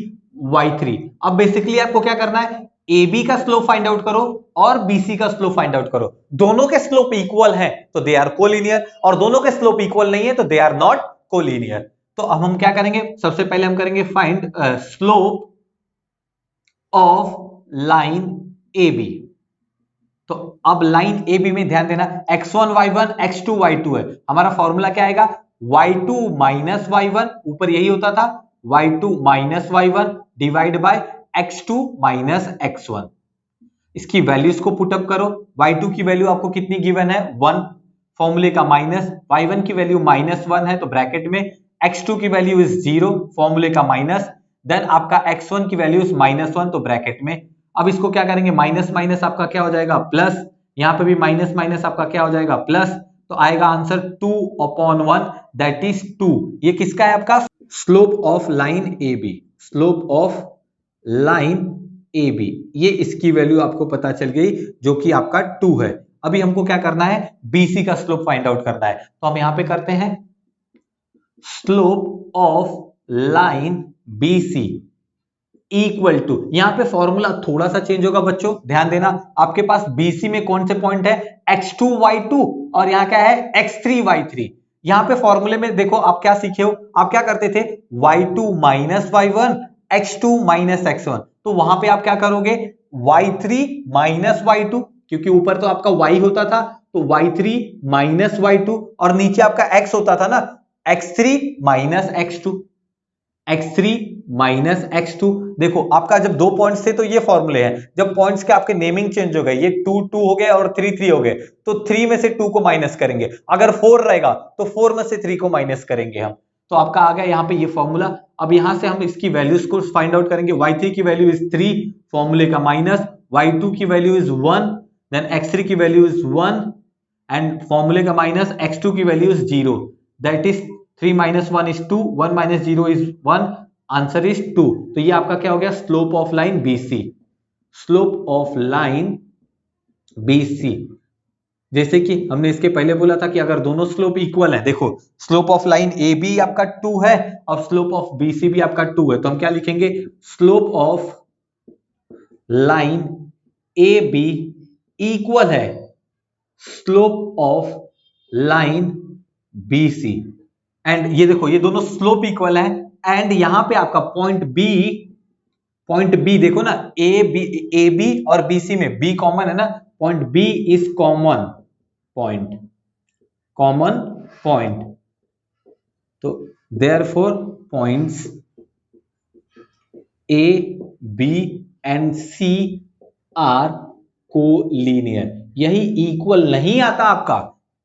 y3। अब बेसिकली आपको क्या करना है, AB का स्लोप फाइंड आउट करो और BC का स्लोप फाइंड आउट करो। दोनों के स्लोप इक्वल हैं तो दे आर कोलिनियर, और दोनों के स्लोप इक्वल नहीं है तो दे आर नॉट कोलिनियर। तो अब हम क्या करेंगे, सबसे पहले हम करेंगे find slope of line AB। तो अब लाइन AB में ध्यान देना, x1 y1 x2 y2 है, हमारा फॉर्मूला क्या आएगा, y2 माइनस y1, ऊपर यही होता था y2 minus y1 divide by x2 minus x1। इसकी वैल्यूज को पुटअप करो, y2 की वैल्यू आपको कितनी गिवन है, 1, फॉर्मूले का माइनस, y1 की वैल्यू -1 है तो ब्रैकेट में, x2 की वैल्यू इज 0, फॉर्मूले का माइनस, देन आपका x1 की वैल्यू इज -1 तो ब्रैकेट में। अब इसको क्या करेंगे, माइनस माइनस आपका क्या हो जाएगा प्लस, यहां पे भी माइनस माइनस आपका क्या हो जाएगा प्लस, तो आएगा आंसर 2/1 दैट इज 2। ये किसका है आपका, slope of line AB, slope of line AB, ये इसकी वैल्यू आपको पता चल गई जो कि आपका 2 है। अभी हमको क्या करना है, BC का स्लोप फाइंड आउट करना है, तो हम यहां पे करते हैं slope of line BC equal to, यहां पे फॉर्मूला थोड़ा सा चेंज होगा बच्चों, ध्यान देना। आपके पास BC में कौन से पॉइंट है, x2 y2 और यहां क्या है x3 y3। यहाँ पे फॉर्मूले में देखो आप क्या सीखे हो, आप क्या करते थे, y2 minus y1 x2 minus x1, तो वहां पे आप क्या करोगे, y3 माइनस y2, क्योंकि ऊपर तो आपका y होता था तो y3 माइनस y2 और नीचे आपका x होता था ना, x3 minus x2, x3 minus x2। देखो आपका जब दो पॉइंट्स थे तो ये फॉर्मूले हैं, जब पॉइंट्स के आपके नेमिंग चेंज हो गए, ये 2 2 हो गए और 3 3 हो गए, तो 3 में से 2 को माइनस करेंगे, अगर 4 रहेगा तो 4 में से 3 को माइनस करेंगे हम, तो आपका आ गया यहाँ पे ये फॉर्मूला। अब यहां से हम इसकी वैल्यूज को फाइंड आउट करेंगे, y3 की वैल्यू इज 3, फॉर्मूले का माइनस, y2 की वैल्यू इज 1, देन x3 की वैल्यू इज 1 एंड फॉर्मूले का माइनस, x2 की value is 0, that is 3 minus 1 is 2, 1 minus 0 is 1, answer is 2। तो ये आपका क्या हो गया, slope of line BC, slope of line BC। जैसे कि हमने इसके पहले बोला था कि अगर दोनों स्लोप इक्वल है, देखो स्लोप ऑफ लाइन AB आपका 2 है और स्लोप ऑफ BC भी आपका 2 है, तो हम क्या लिखेंगे, slope of line AB equal है slope of line BC। And ये देखो ये दोनों स्लोप इक्वल है, एंड यहां पे आपका पॉइंट बी देखो ना, ए बी और BC में B कॉमन है ना, point B is common point, तो therefore points A B and C are collinear. यही इक्वल नहीं आता आपका,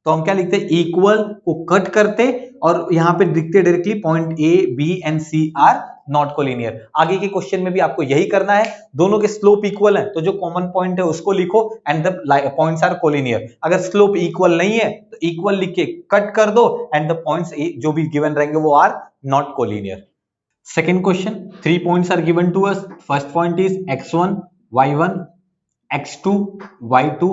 तो हम क्या लिखते हैं, इक्वल को कट करते और यहां पे दिखते directly point A B and C are not collinear. आगे के क्वेश्चन में भी आपको यही करना है, दोनों के स्लोप इक्वल है तो जो कॉमन पॉइंट है उसको लिखो and the points are collinear. अगर स्लोप इक्वल नहीं है तो इक्वल लिख के कट कर दो एंड द पॉइंट्स जो भी गिवन रहेंगे वो are not collinear. Second question, 3 points are given to us. First point is x1, y1, x2, y2,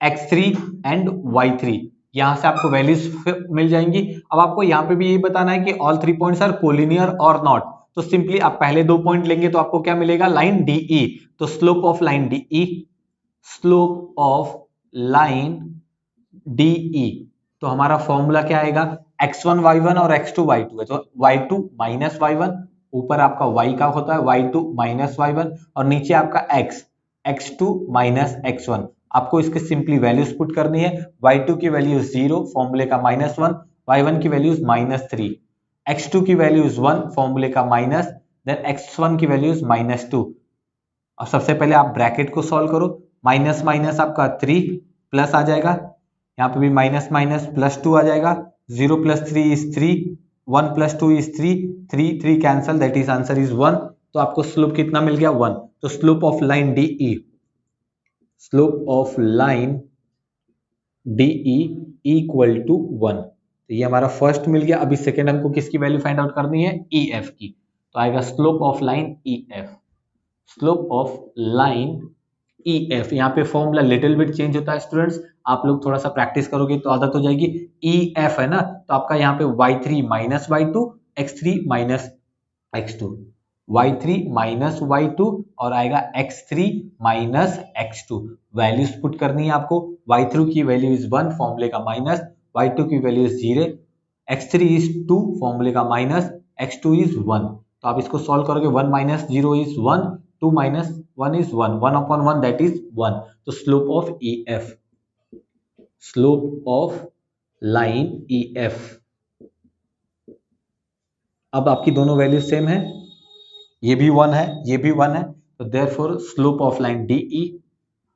x3 and y3। यहां से आपको वैल्यूज मिल जाएंगी। अब आपको यहां पे भी यही बताना है कि ऑल 3 पॉइंट्स आर कोलिनियर और नॉट, तो सिंपली आप पहले 2 पॉइंट लेंगे तो आपको क्या मिलेगा, लाइन DE, तो slope of line DE, slope of line DE, तो हमारा फॉर्मूला क्या आएगा, x1 y1 और x2 y2 है, तो y2 माइनस y1, ऊपर आपका y का होता है y2 माइनस y1 और नीचे आपका x2 माइनस x1। आपको इसके सिंपली वैल्यूज पुट करनी है, y2 की वैल्यू 0, फॉर्मूले का -1, y1 की वैल्यू -3, x2 की वैल्यू 1, फॉर्मूले का माइनस, देन x1 की वैल्यू -2। और सबसे पहले आप ब्रैकेट को सॉल्व करो, माइनस माइनस आपका 3 प्लस आ जाएगा, यहाँ पे भी माइनस माइनस +2 आ जाएगा, 0 + 3 is 3, 1 + 2 is 3, 3 cancel, that is answer is 1। तो आपको स्लोप कितना मिल गया, 1। तो slope of line DE, slope of line DE equal to 1। तो ये हमारा फर्स्ट मिल गया। अभी सेकेंड हमको किसकी वैल्यू फाइंड आउट करनी है, EF की, तो आएगा slope of line EF, slope of line EF। यहाँ पे फॉर्मूला लिटिल बिट चेंज होता है स्टूडेंट्स, आप लोग थोड़ा सा प्रैक्टिस करोगे तो आदत हो जाएगी। EF है ना, तो आपका यहाँ पे y3 minus y2, x3 minus x2, y3 minus y2 और आएगा x3 minus x2। Values put करनी है आपको, y3 की वैल्यू इज 1, फॉर्मूले का माइनस, y2 की वैल्यू इज 0, x3 इज 2, फॉर्मूले का माइनस, x2 इज 1। तो आप इसको सॉल्व करोगे, 1 minus 0 is 1, 2 minus 1 is 1, 1/1 that is 1। तो slope of EF, slope of line EF। अब आपकी दोनों वैल्यू सेम है, ये भी 1 है, ये भी 1 है, तो therefore slope of line DE,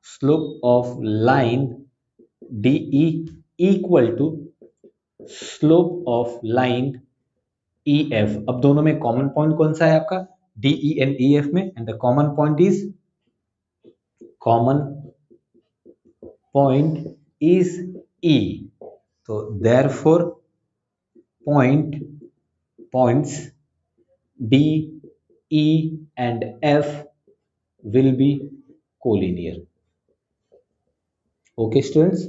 slope of line DE equal to slope of line EF। अब दोनों में कॉमन पॉइंट कौन सा है आपका, DE and EF में, and the common point is E। तो therefore points D, E and F will be collinear। Okay students,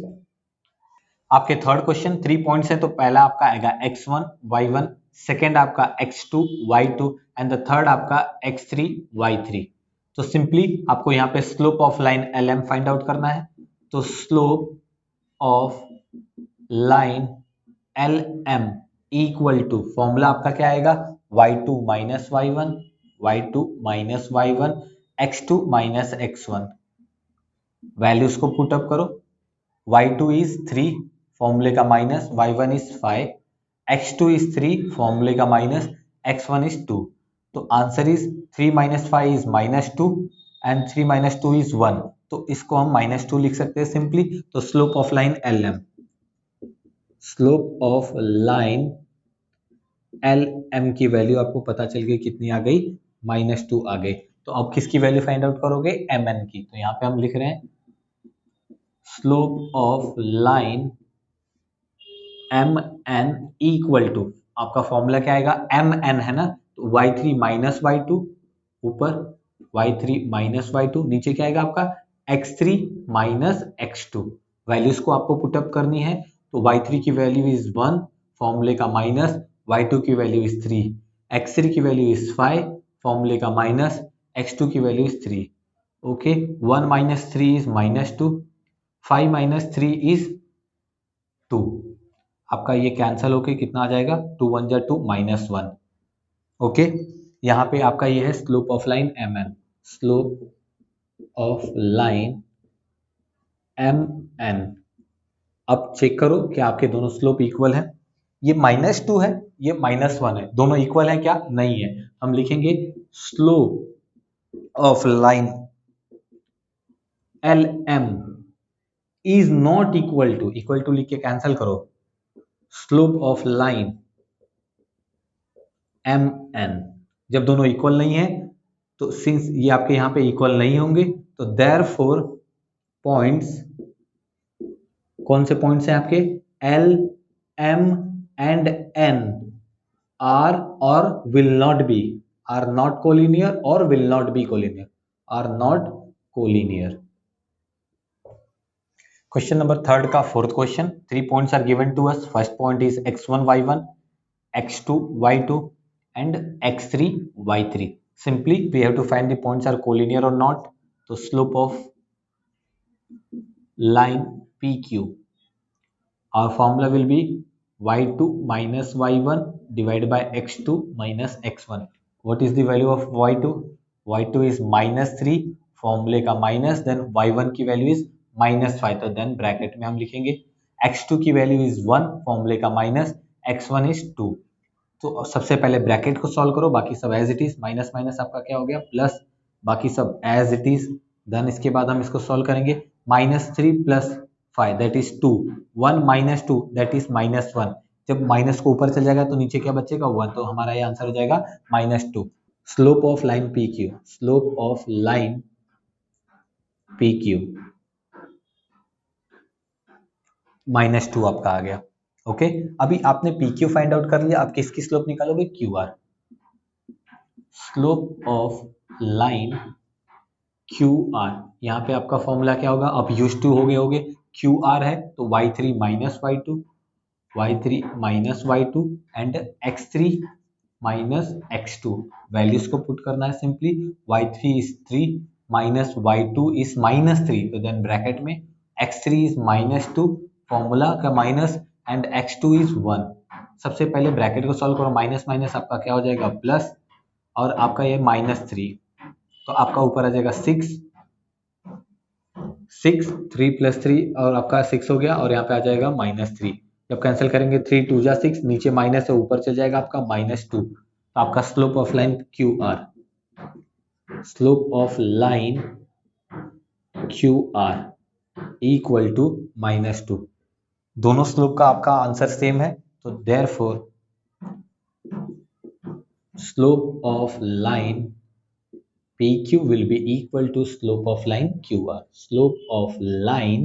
आपके थर्ड क्वेश्चन 3 पॉइंट्स है, तो पहला आपका आएगा x1 y1, सेकेंड आपका x2 y2 and the third आपका x3 y3। तो सिंपली आपको यहाँ पे slope of line LM find out करना है, तो slope of line L M equal to, formula आपका क्या आएगा, y2 minus y1, y2 minus y1, x2 minus x1। Values को पुट अप करो, y2 इज 3, फॉर्मूले का minus, y1 is 5, x2 is 3, फॉर्मूले का माइनस, x1 इज 2। तो answer is 3 minus 5 is minus 2 and 3 minus 2 is 1। तो इसको हम माइनस 2 लिख सकते हैं सिंपली। तो slope of line L M, slope of line L M की वैल्यू आपको पता चल गई, कितनी आ गई, -2 आ गई। तो अब किसकी वैल्यू फाइंड आउट करोगे, एम एन की। तो यहाँ पे हम लिख रहे हैं slope of line M N equal to, आपका फॉर्मूला क्या आएगा, एम एन है ना, तो y3 माइनस y2, ऊपर y3 माइनस y2, नीचे क्या आएगा आपका x3 माइनस x2। वैल्यूज को आपको पुटअप करनी है। तो y3 की वैल्यू इज 1, फॉर्मूले का माइनस, y2 की वैल्यू इज 3, x3 की वैल्यू इज 5, फॉर्मूले का माइनस, x2 की value is 3। Okay, 1 minus 3 is -2, 5 minus 3 is 2। आपका ये कैंसल होके कितना आ जाएगा, 2 1 जा 2 -1। ओके, यहाँ पे आपका ये है slope of line M N, slope of line M N. अब चेक करो कि आपके दोनों स्लोप इक्वल है। ये -2 है, ये -1 है, दोनों इक्वल है क्या, नहीं है। हम लिखेंगे slope of line L M is not equal to लिख के कैंसल करो, slope of line M N. जब दोनों इक्वल नहीं है, तो सिंस ये आपके यहाँ पे इक्वल नहीं होंगे, तो देयरफॉर पॉइंट्स, कौन से पॉइंट्स हैं आपके, L M and N are or will not be, are not collinear or will not be collinear, are not collinear. Question number 3 का 4th question, 3 points are given to us. First point is x1 y1, x2 y2 and x3 y3. Simply we have to find the points are collinear or not. So slope of line PQ, our formula will be y2 minus y1 divided by x2 minus x1. What is the value of y2? y2 is -3, फॉर्मूले का माइनस, देन y1 की वैल्यू इज -5, तो देन ब्रैकेट में हम लिखेंगे x2 की वैल्यू इज 1, फॉर्मूले का माइनस, x1 इज 2। तो सबसे पहले ब्रैकेट को सॉल्व करो, बाकी सब as it is, minus minus आपका क्या हो गया प्लस, बाकी सब एज इट इज। देन इसके बाद हम इसको सॉल्व करेंगे, -3 plus 5 that is 2, 1 minus 2 that is -1। जब माइनस को ऊपर चल जाएगा तो नीचे क्या बचेगा 1, तो हमारा ये आंसर हो जाएगा -2। Slope of line P Q, slope of line P Q -2 आपका आ गया। ओके, अभी आपने पी क्यू फाइंड आउट कर लिया, आप किसकी स्लोप निकालोगे, Q R. Slope of line Q are, यहाँ पे आपका फॉर्मूला क्या होगा, आप यूज टू हो गए होगे, क्यू आर है तो y3 minus y2, y3 minus y2 and x3 minus x2। Values को पुट करना है simply, y3 is 3 minus y2 is -3, तो देन ब्रैकेट में x3 इज -2, फॉर्मूला का माइनस एंड x2 इज 1। सबसे पहले ब्रैकेट को सॉल्व करो, माइनस माइनस आपका क्या हो जाएगा प्लस, और आपका ये -3, तो आपका ऊपर आ जाएगा 6, 3 + 3 और आपका 6 हो गया, और यहाँ पे आ जाएगा -3। जब कैंसिल करेंगे 3 2 जा 6, नीचे माइनस है ऊपर चल जाएगा आपका -2। तो आपका slope of line Q R, slope of line Q R equal to -2। दोनों स्लोप का आपका आंसर सेम है, तो therefore slope of line PQ will be equal to slope of line QR. Slope of line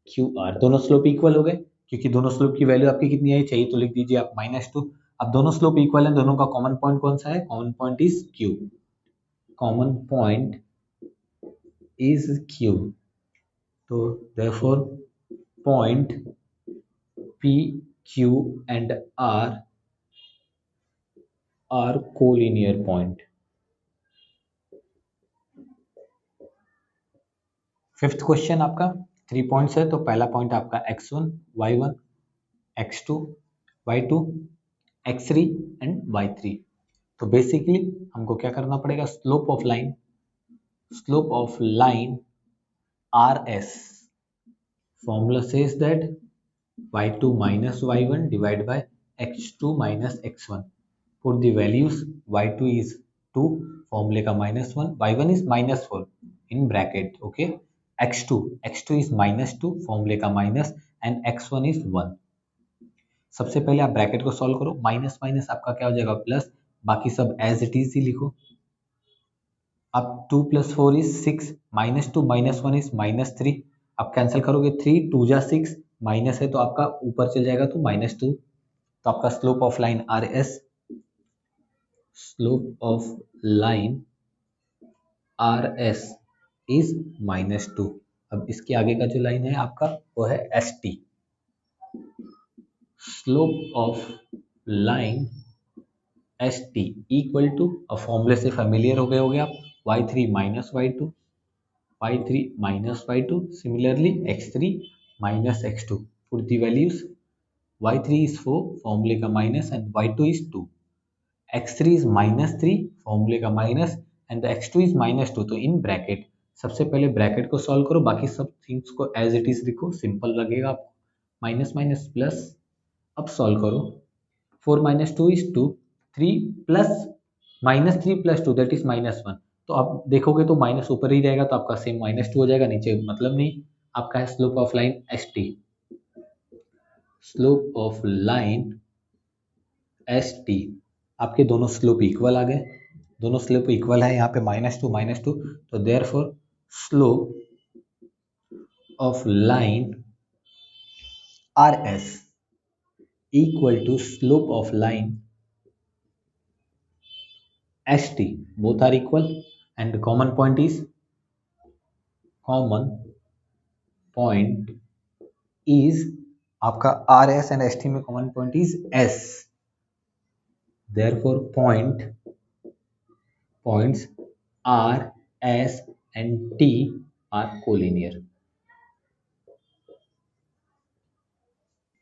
QR, दोनों स्लोप इक्वल हो गए, क्योंकि दोनों स्लोप की वैल्यू आपकी कितनी आई चाहिए, तो लिख दीजिए आप -2। अब दोनों स्लोप इक्वल हैं, दोनों का कॉमन पॉइंट कौन सा है, common point is Q, common point is Q। तो therefore point P, Q and R are collinear point। 5th question आपका 3 पॉइंट्स है, तो पहला पॉइंट आपका x1 y1 x2 y2, x3 and y3। तो बेसिकली हमको क्या करना पड़ेगा, slope of line RS, formula says that y2 minus y1 divided by x2 minus x1. Put the values, y2 is 2, formula का -1, y1 is -4 in bracket, okay. x2 is -2, formula का माइनस, एंड x1 is 1। सबसे पहले आप ब्रैकेट को सॉल्व करो, माइनस माइनस आपका क्या हो जाएगा प्लस, बाकी सब एज इट इज ही लिखो। अब 2 + 4 is 6, -2 - 1 is -3, आप कैंसिल करोगे 3 2 जा 6, माइनस है तो आपका ऊपर चल जाएगा तो -2। तो आपका slope of line RS, slope of line RS is -2। अब इसके आगे का जो लाइन है आपका वो है ST। Slope of line ST equal to, अब फॉर्मूले से फेमिलियर हो गए होगे आप, y3 minus y2, similarly x3 minus x2, put the values, y3 is 4, फॉर्मूले का minus, and y2 is 2, x3 is -3, फॉर्मूले का माइनस, एंड x2 is -2। तो इन ब्रैकेट, सबसे पहले ब्रैकेट को सॉल्व करो, बाकी सब थिंग्स को एज इट इज लिखो, सिंपल लगेगा आपको, माइनस माइनस प्लस। अब सॉल्व करो, 4 - 2 is 2, 3 प्लस -3 + 2 दैट इज -1। तो आप देखोगे तो माइनस ऊपर ही रहेगा, तो आपका सेम -2 हो जाएगा, नीचे मतलब नहीं। आपका है slope of line ST, slope of line ST, आपके दोनों स्लोप इक्वल आ गए, दोनों स्लोप इक्वल है यहाँ पे -2 तो therefore slope of line RS equal to slope of line ST, both are equal, and common point is आपका RS and ST में common point is S, therefore points R, S and T are collinear।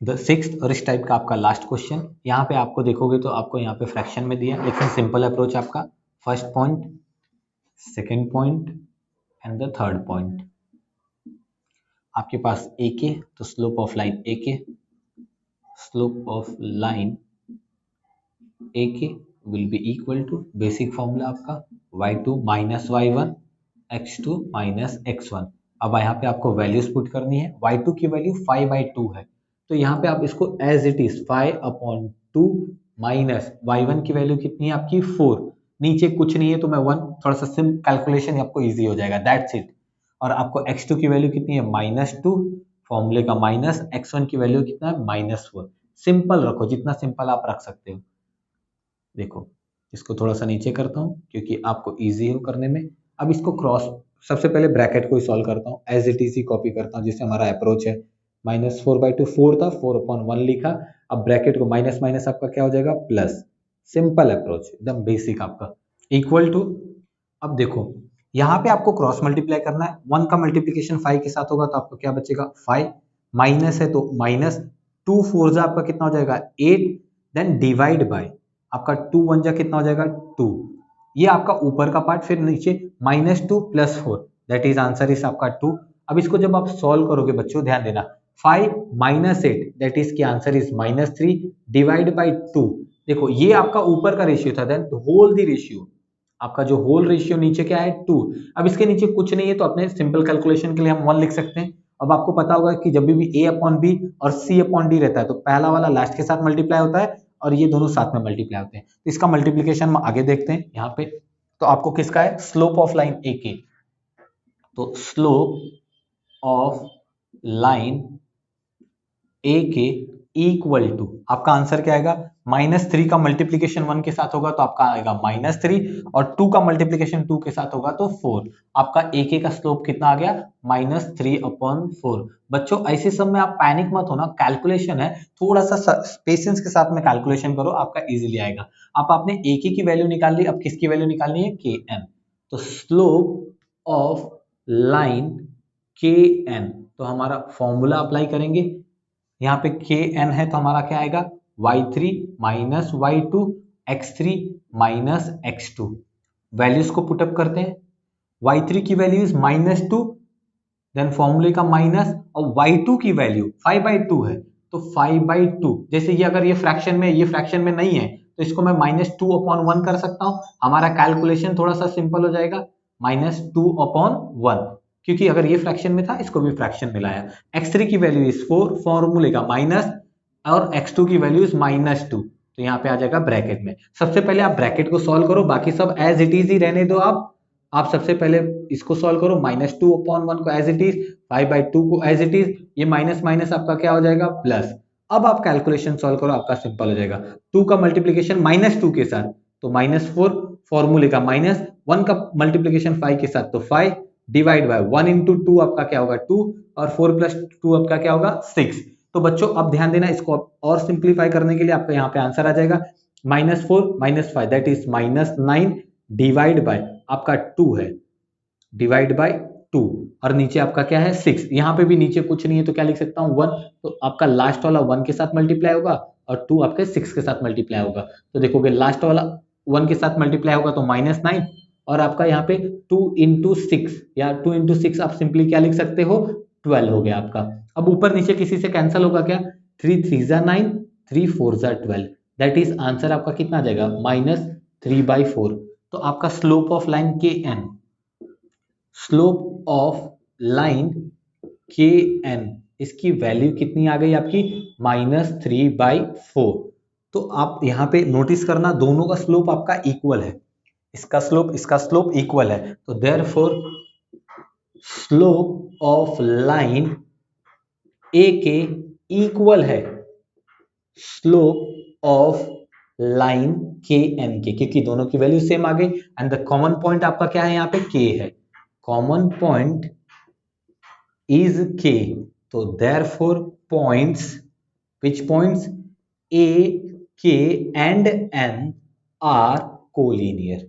The sixth और इस टाइप का आपका लास्ट क्वेश्चन, यहाँ पे आपको देखोगे तो आपको यहाँ पे फ्रैक्शन में दिया, लेकिन सिंपल अप्रोच आपका, first point, second point and the third point. आपके पास AK, तो slope of line AK, slope of line AK will be equal to, basic formula आपका y2 minus y1 x2 minus x1। अब यहाँ पे आपको वैल्यूज पुट करनी है, y2 की वैल्यू 5/2 है, तो यहाँ पे आप इसको as it is 5/2 minus y1 की वैल्यू कितनी है आपकी 4, नीचे कुछ नहीं है तो मैं 1, थोड़ा सा सिम कैलकुलेशन आपको इजी हो जाएगा, दैट्स इट। और आपको x2 की वैल्यू कितनी है -2, फॉर्मूले का माइनस, x1 की वैल्यू कितना है -4। सिंपल रखो, जितना सिंपल आप रख सकते हो। देखो इसको थोड़ा सा नीचे करता हूँ क्योंकि आपको इजी हो करने में। अब इसको क्रॉस, सबसे पहले ब्रैकेट को ही सॉल्व करता हूँ, एज इट इज ही कॉपी करता हूँ, जिससे हमारा अप्रोच है। -4/2 4 था, 4/1 लिखा, अब ब्रैकेट को माइनस माइनस आपका क्या हो जाएगा प्लस, सिंपल अप्रोच, एकदम बेसिक आपका, इक्वल टू। अब देखो यहाँ पे आपको क्रॉस मल्टीप्लाई करना है, 1 का मल्टीप्लीकेशन 5 के साथ होगा तो आपको क्या बचेगा 5, माइनस है तो माइनस, 2 4 जा आपका कितना हो जाएगा 8, देन डिवाइड बाय आपका 2 1 जा कितना हो जाएगा 2, ये आपका ऊपर का पार्ट, फिर नीचे -2 + 4 दैट इज आंसर इज आपका 2। अब इसको जब आप सॉल्व करोगे बच्चों, ध्यान देना, 5 - 8 दैट इज की आंसर इज -3 डिवाइड बाय 2। देखो ये आपका ऊपर का रेशियो था, देन होल द रेशियो, आपका जो होल रेशियो नीचे क्या है 2। अब इसके नीचे कुछ नहीं है तो अपने सिंपल कैलकुलेशन के लिए हम 1 लिख सकते हैं। अब आपको पता होगा कि जब भी A/B और C/D रहता है तो पहला वाला लास्ट के साथ मल्टीप्लाई होता है और ये दोनों साथ में मल्टीप्लाई होते हैं। तो इसका मल्टीप्लीकेशन हम आगे देखते हैं यहाँ पे। तो आपको किसका है, स्लोप ऑफ लाइन AK, तो slope of line AK equal to, आपका आंसर क्या आएगा, -3 का मल्टीप्लीकेशन 1 के साथ होगा तो आपका आएगा -3, और 2 का मल्टीप्लीकेशन 2 के साथ होगा तो 4। आपका AK का स्लोप कितना आ गया -3/4। बच्चों ऐसे सब में आप पैनिक मत होना, कैलकुलेशन है, थोड़ा सा पेशेंस के साथ में कैलकुलेशन करो, आपका इजीली आएगा। आपने AK की वैल्यू निकाल ली, अब किसकी वैल्यू निकालनी है, KN। तो स्लोप ऑफ लाइन KN, तो हमारा फॉर्मूला अप्लाई करेंगे, यहाँ पे KN है तो हमारा क्या आएगा y3 minus y2 x3 minus x2। Values को पुटअप करते हैं। y3 की वैल्यू इज -2, देन फॉर्मूले का माइनस, और y2 की वैल्यू 5/2 है तो 5/2। जैसे ये अगर ये फ्रैक्शन में नहीं है तो इसको मैं -2/1 कर सकता हूं। हमारा कैलकुलेशन थोड़ा सा सिंपल हो जाएगा, -2/1, क्योंकि अगर ये फ्रैक्शन में था इसको भी फ्रैक्शन में लाया। x3 की वैल्यू इज 4, फॉर्मूले का माइनस, और x2 की वैल्यू इज -2, तो यहाँ पे आ जाएगा ब्रैकेट में। सबसे पहले आप ब्रैकेट को सॉल्व करो, बाकी सब एज इट इज ही रहने दो। आप सबसे पहले इसको सॉल्व करो, -2/1 को एज इट इज, 5/2 को एज इट इज, ये माइनस माइनस आपका क्या हो जाएगा प्लस। अब आप कैलकुलेशन सॉल्व करो, आपका सिंपल हो जाएगा। 2 का मल्टीप्लीकेशन -2 के साथ तो -4, फॉर्मूले का माइनस, 1 का मल्टीप्लीकेशन 5 के साथ तो 5, डिवाइड बाय 1 इंटू 2 आपका क्या होगा 2, और 4 प्लस 2 आपका क्या होगा 6। तो बच्चों अब ध्यान देना, इसको और सिंप्लीफाई करने के लिए आपका यहाँ पे आंसर आ जाएगा -4 - 5 दैट इज -9, डिवाइड बाय आपका 2 है, डिवाइड बाय 2, और नीचे आपका क्या है 6। यहाँ पे भी नीचे कुछ नहीं है तो क्या लिख सकता हूँ 1, तो आपका लास्ट वाला 1 के साथ मल्टीप्लाई होगा और 2 आपके 6 के साथ मल्टीप्लाई होगा। तो देखोगे लास्ट वाला 1 के साथ मल्टीप्लाई होगा तो -9, और आपका यहाँ पे 2 इंटू 6 या 2 इंटू 6 आप सिंपली क्या लिख सकते हो 12 हो गया आपका। अब ऊपर नीचे किसी से कैंसिल होगा क्या, 3 3 जा 9, 3 4 जा 12, दैट इज आंसर आपका कितना आ जाएगा -3/4। तो आपका slope of line kn, slope of line kn, इसकी वैल्यू कितनी आ गई आपकी -3/4। तो आप यहाँ पे नोटिस करना दोनों का स्लोप आपका इक्वल है, इसका स्लोप इक्वल है, तो therefore slope of line AK equal है स्लोप ऑफ लाइन kn के, क्योंकि दोनों की वैल्यू सेम आ गई। एंड द कॉमन पॉइंट आपका क्या है यहाँ पे k है, कॉमन पॉइंट इज k, तो therefore points, which points A, K and N are collinear।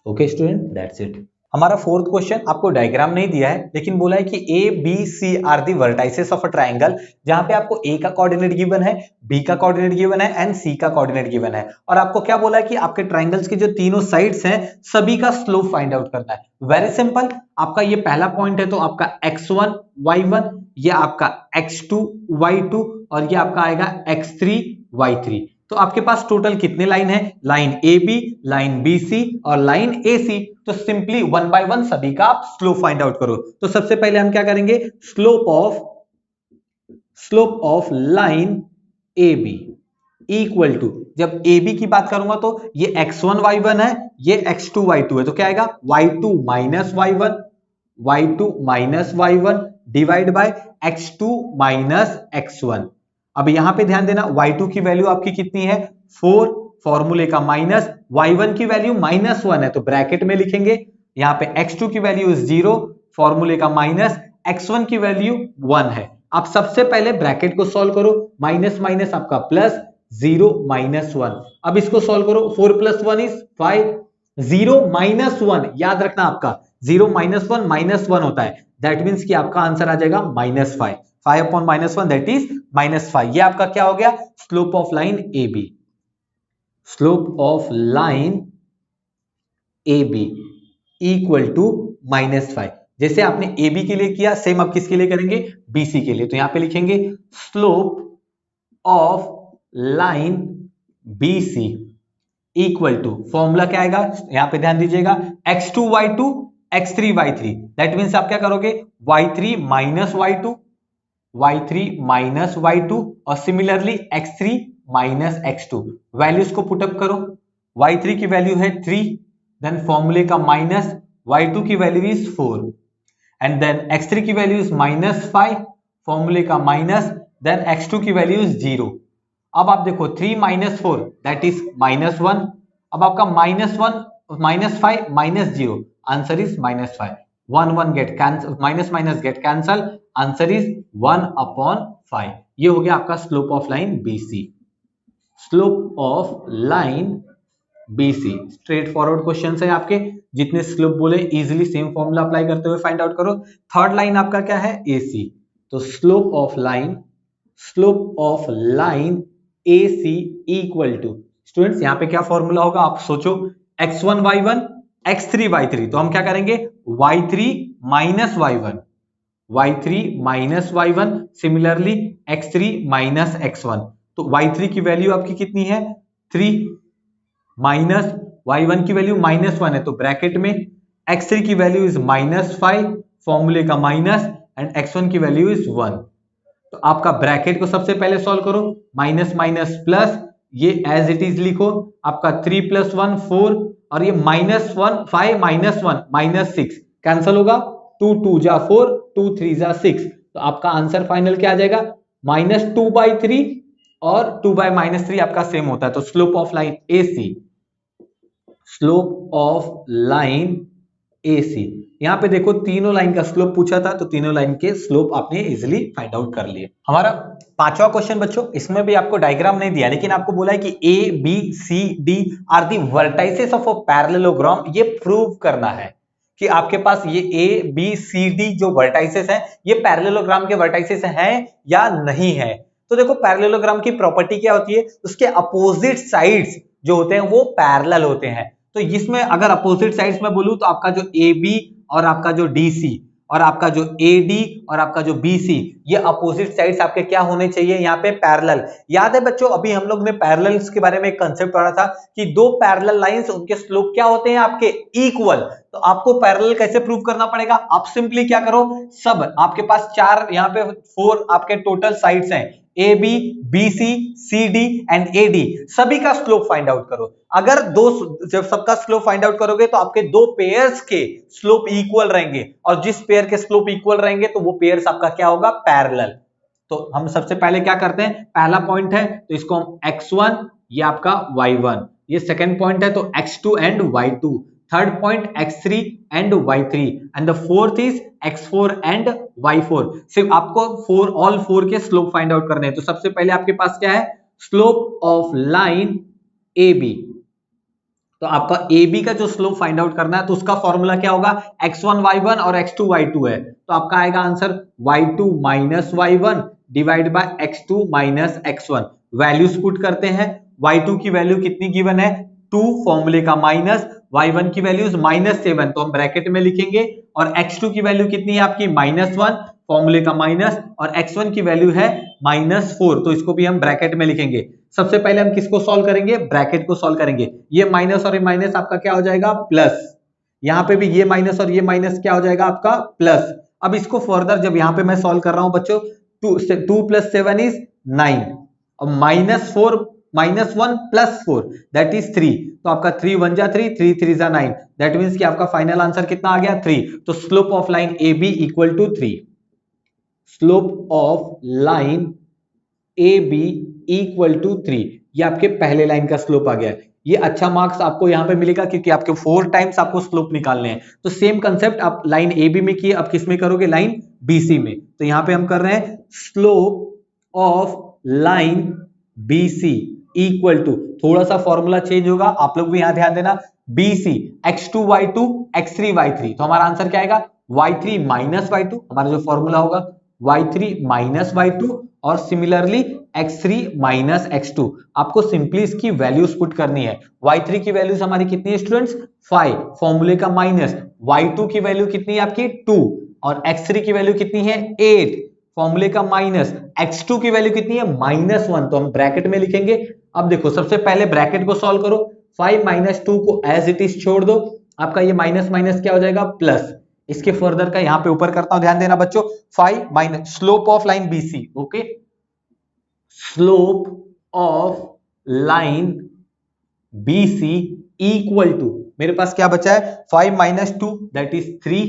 Okay student, that's it. हमारा फोर्थ क्वेश्चन, आपको डायग्राम नहीं दिया है लेकिन बोला है कि A, B, C are the vertices of a triangle, जहां पे आपको A का कोऑर्डिनेट गिवन है, B का कोऑर्डिनेट गिवन है एंड C का कोऑर्डिनेट गिवन है, और आपको क्या बोला है कि आपके ट्राइंगल्स की जो तीनों साइड्स हैं सभी का स्लोप फाइंड आउट करना है। वेरी सिंपल, आपका ये पहला पॉइंट है तो आपका x1 y1, ये आपका x2 y2, और ये आपका आएगा x3 y3। तो आपके पास टोटल कितने लाइन है, लाइन AB, लाइन BC और लाइन AC। तो सिंपली 1 बाय 1 सभी का आप स्लोप फाइंड आउट करो। तो सबसे पहले हम क्या करेंगे, slope of line AB equal to, जब AB की बात करूंगा तो ये x1 y1 है, ये x2 y2 है, तो क्या आएगा y2 minus y1 divide by x2 minus x1। अब यहां पे ध्यान देना, y2 की वैल्यू आपकी कितनी है 4, फॉर्मूले का माइनस, y1 की वैल्यू -1 है तो ब्रैकेट में लिखेंगे, यहाँ पे x2 की वैल्यू 0, फॉर्मूले का माइनस, x1 की वैल्यू 1 है। आप सबसे पहले ब्रैकेट को सॉल्व करो, माइनस माइनस आपका प्लस, 0 -1। अब इसको सॉल्व करो, 4 + 1 इज 5, 0 -1, याद रखना आपका 0 -1 होता है, दैट मीन्स कि आपका आंसर आ जाएगा -5, 5/-1 दैट इज -5। ये आपका क्या हो गया, slope of line AB, slope of line AB equal to -5। जैसे आपने AB के लिए किया सेम अब किसके लिए करेंगे, BC के लिए। तो यहां पे लिखेंगे slope of line BC equal to, formula क्या आएगा यहां पे ध्यान दीजिएगा, x2 y2 x3 y3, that means आप क्या करोगे y3 माइनस y2 और similarly x3 minus x2, values को पुटअप करो, y3 की वैल्यू है 3, देन फॉर्मूले का माइनस, y2 की value is 4 and then x3 की वैल्यू इज -5, फॉर्मूले का माइनस, देन x2 की वैल्यू इज 0। अब आप देखो 3 - 4 दैट इज -1, अब आपका -1 -5 -0, answer is -5, 1 1 get cancel, minus minus get cancel, answer is 1/5। ये हो गया आपका slope of line BC, slope of line BC। Straight forward question है आपके, जितने स्लोप बोले इजीली सेम फॉर्मूला अप्लाई करते हुए फाइंड आउट करो। थर्ड लाइन आपका क्या है AC, तो slope of line slope of line AC equal to, students यहां पे क्या फॉर्मूला होगा आप सोचो, x1 y1 x3 y3, तो हम क्या करेंगे y3 minus y1 y3 minus y1, similarly x3 minus x1, तो y3 की वैल्यू आपकी कितनी है 3 माइनस y1 की वैल्यू -1 है, तो ब्रैकेट में x3 की वैल्यू इज -5, फॉर्मूले का माइनस, एंड x1 की वैल्यू इज 1। तो आपका ब्रैकेट को सबसे पहले सॉल्व करो, माइनस माइनस प्लस, ये एज इट इज लिखो, आपका 3 + 1 4, और ये -1 5 -1 -6 कैंसल होगा, 2 2 जा 4, 2 3 जा 6, तो आपका आंसर फाइनल क्या आ जाएगा -2/3, और 2/-3 आपका सेम होता है, तो slope of line AC, slope of line AC, यहां पे देखो तीनों लाइन का स्लोप पूछा था, तो तीनों लाइन के स्लोप आपने इजीली फाइंड आउट कर लिए। हमारा पांचवा क्वेश्चन बच्चों, इसमें भी आपको डायग्राम नहीं दिया, लेकिन आपको बोला है कि A B C D are the vertices of a parallelogram, ये प्रूव करना है कि आपके पास ये A B C D जो वर्टाइसेस हैं ये पैरेललोग्राम के वर्टाइसेस हैं या नहीं है। तो देखो पैरेललोग्राम की प्रॉपर्टी क्या होती है, उसके अपोजिट साइड्स जो होते हैं वो पैरेलल होते हैं, तो इसमें अगर अपोजिट साइड्स में बोलूं तो आपका जो AB और आपका जो DC और आपका जो AD और आपका जो BC, ये अपोजिट साइड्स आपके क्या होने चाहिए यहाँ पे पैरेलल। याद है बच्चों अभी हम लोग ने पैरेलल्स के बारे में एक कंसेप्ट पढ़ा था कि दो पैरेलल लाइंस उनके स्लोप क्या होते हैं आपके इक्वल, तो आपको पैरेलल कैसे प्रूव करना पड़ेगा, आप सिंपली क्या करो, सब आपके पास चार यहाँ पे 4 आपके टोटल साइड्स हैं, AB BC CD and AD, सभी का स्लोप फाइंड आउट करो। अगर जब सबका स्लोप फाइंड आउट करोगे तो आपके दो पेयर्स के स्लोप इक्वल रहेंगे, और जिस पेयर के स्लोप इक्वल रहेंगे तो वो पेयर्स आपका क्या होगा पैरेलल। तो हम सबसे पहले क्या करते हैं, पहला पॉइंट है तो इसको हम x1, ये आपका y1, ये सेकंड पॉइंट है तो x2 and y2, third point x3 and y3, and the fourth is x4 and y4। सिर्फ आपको ऑल 4 के स्लोप फाइंड आउट करने हैं, तो सबसे पहले आपके पास क्या है, स्लोप ऑफ लाइन AB, तो आपका AB का जो स्लोप फाइंड आउट करना है तो उसका फॉर्मूला क्या होगा, x1 y1 और x2 y2 है, तो आपका आएगा answer y2 minus y1 divide by x2 minus x1। Values put करते हैं, y2 की वैल्यू कितनी गिवन है 2, फॉर्मूले का माइनस, y1 की वैल्यू -7 तो हम ब्रैकेट में लिखेंगे, और x2 की वैल्यू कितनी है आपकी -1, फॉर्मूले का माइनस, और x1 की वैल्यू है -4, तो इसको भी हम ब्रैकेट में लिखेंगे। सबसे पहले हम किसको सॉल्व करेंगे, ब्रैकेट को सॉल्व करेंगे, ये माइनस और ये माइनस आपका क्या हो जाएगा प्लस, यहाँ पे भी ये माइनस और ये माइनस क्या हो जाएगा आपका प्लस। अब इसको फर्दर जब यहाँ पे मैं सॉल्व कर रहा हूं बच्चों, 2 + 7 इज 9, और -4 -1 + 4 दैट इज 3, तो आपका 3 1 जा 3, 3 3 जा 9, दैट मींस कि आपका फाइनल आंसर कितना आ गया 3, तो slope of line AB equal to 3, slope of line AB equal to 3, ये आपके पहले लाइन का स्लोप आ गया। ये अच्छा मार्क्स आपको यहाँ पे मिलेगा क्योंकि आपके 4 टाइम्स आपको स्लोप निकालने हैं। तो सेम कंसेप्ट आप लाइन AB में किए, अब किस में करोगे, लाइन BC में। तो यहाँ पे हम कर रहे हैं slope of line BC equal to, थोड़ा सा फॉर्मूला चेंज होगा, आप लोग भी यहाँ ध्यान देना, BC x2 y2 x3 y3, तो हमारा आंसर क्या आएगा y3 माइनस y2, हमारा जो फॉर्मूला होगा y3 माइनस y2, और सिमिलरली x3 माइनस x2। आपको सिंपली इसकी वैल्यूज पुट करनी है, y3 की वैल्यूज हमारी कितनी है स्टूडेंट्स 5, फॉर्मूले का माइनस, y2 की वैल्यू कितनी है आपकी 2, और x3 की वैल्यू कितनी है 8, फॉर्मूले का माइनस, x2 की वैल्यू कितनी है -1, तो हम ब्रैकेट में लिखेंगे। अब देखो सबसे पहले ब्रैकेट को सॉल्व करो, 5 - 2 को एज इट इज छोड़ दो, आपका ये माइनस माइनस क्या हो जाएगा प्लस, इसके फर्दर का यहां पे ऊपर करता हूं, ध्यान देना बच्चों, 5 minus slope of line BC, okay, slope of line BC equal to, मेरे पास क्या बचा है 5 - 2 दैट इज 3,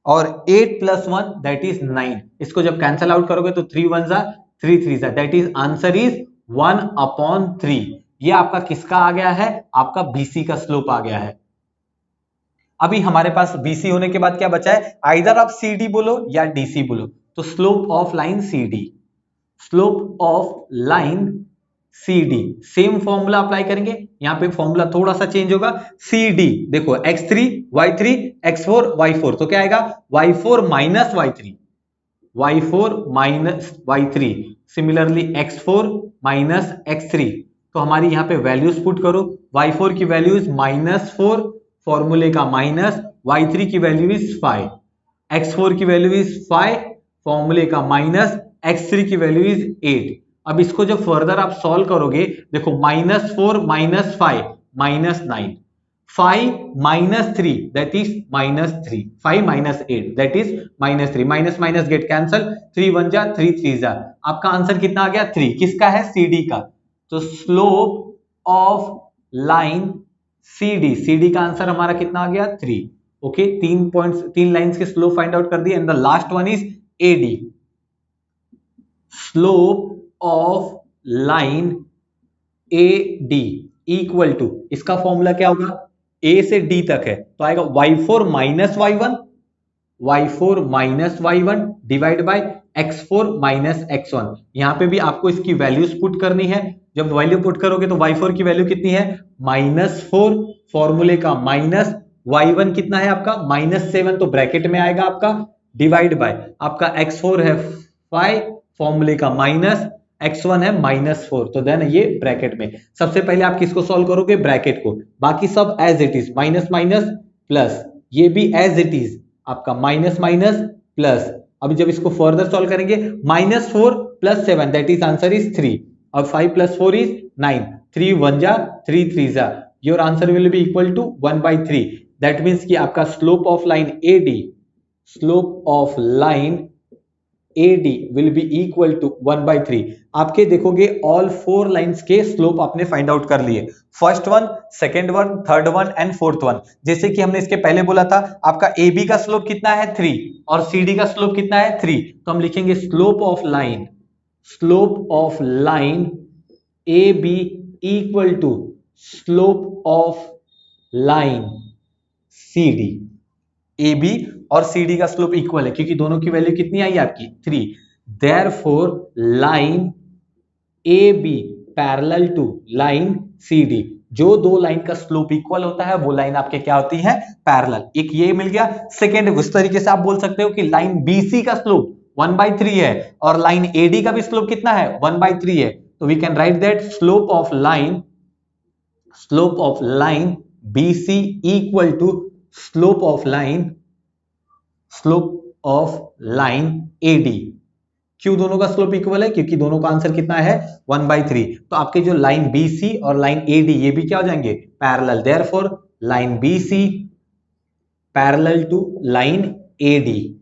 और 8 + 1 दैट इज 9, इसको जब कैंसल आउट करोगे तो 3 1 जा 3 3 जा, दैट इज आंसर इज 1/3। ये आपका किसका आ गया है, आपका BC का स्लोप आ गया है। अभी हमारे पास BC होने के बाद क्या बचा है, आइदर आप CD बोलो या DC बोलो, तो slope of line CD, slope of line CD, same formula apply करेंगे, यहां पे फॉर्मूला थोड़ा सा चेंज होगा, CD देखो x3 y3 x4 y4, तो क्या आएगा y4 minus y3, y4 minus y3, similarly x4 minus x3, तो हमारी यहाँ पे वैल्यूज पुट करो। y4 की वैल्यू इज -4, फॉर्मूले का माइनस, y3 की वैल्यू इज 5, x4 की वैल्यू इज 5, फॉर्मूले का माइनस, x3 की वैल्यू इज 8। अब इसको जब फर्दर आप सॉल्व करोगे, देखो -4 minus 5 -9, 5 minus 3 that is -3, 5 minus 8 that is -3, minus minus get cancel, 3 1 जा 3 3 जा, आपका आंसर कितना आ गया 3। किसका है? CD का। तो स्लोप ऑफ लाइन CD का आंसर हमारा कितना आ गया 3। ओके, 3 लाइंस के स्लोप फाइंड आउट कर दिए and the last one is AD, slope of line AD equal to, इसका फॉर्मूला क्या होगा? A से D तक है तो आएगा y4 minus y1 divide bye x4 minus x1। यहां पे भी आपको इसकी वैल्यूज पुट करनी है। जब वैल्यू पुट करोगे तो y4 की वैल्यू कितनी है? -4, फॉर्मूले का माइनस, y1 कितना है आपका? -7, तो ब्रैकेट में आएगा आपका, डिवाइड बाय आपका x4 है 5, फॉर्मूले का माइनस, x1 है -4, तो देन ये ब्रैकेट में। सबसे पहले आप किसको सॉल्व करोगे? ब्रैकेट को, बाकी सब as it is, minus minus plus, ये भी एज इट इज आपका माइनस माइनस प्लस। अभी जब इसको फर्दर सॉल्व करेंगे, -4 + 7 दैट इज आंसर इज 3, और 5 + 4 इज 9, 3 1 जा 3 3 जा, your answer will be equal to 1/3। That means कि आपका slope of line AD will be equal to 1/3। आपके देखोगे ऑल 4 लाइंस के स्लोप आपने फाइंड आउट कर लिए, first one, second one, third one and fourth one. जैसे कि हमने इसके पहले बोला था, आपका AB का स्लोप कितना है 3 और CD का स्लोप कितना है 3, तो हम लिखेंगे slope of line AB equal to slope of line CD। AB और CD का स्लोप इक्वल है क्योंकि दोनों की वैल्यू कितनी आई आपकी 3। Therefore line AB parallel to line CD, जो दो लाइन का स्लोप इक्वल होता है वो लाइन आपके क्या होती है? पैरेलल। एक ये मिल गया। सेकेंड, उस तरीके से आप बोल सकते हो कि लाइन BC का स्लोप 1/3 है और लाइन AD का भी स्लोप कितना है? 1/3 है। तो we can write that slope of line BC equal to slope of line AD। क्यों दोनों का स्लोप इक्वल है? क्योंकि दोनों का आंसर कितना है? 1/3। तो आपके जो लाइन BC और लाइन AD ये भी क्या हो जाएंगे? Parallel. Therefore line BC parallel to line AD।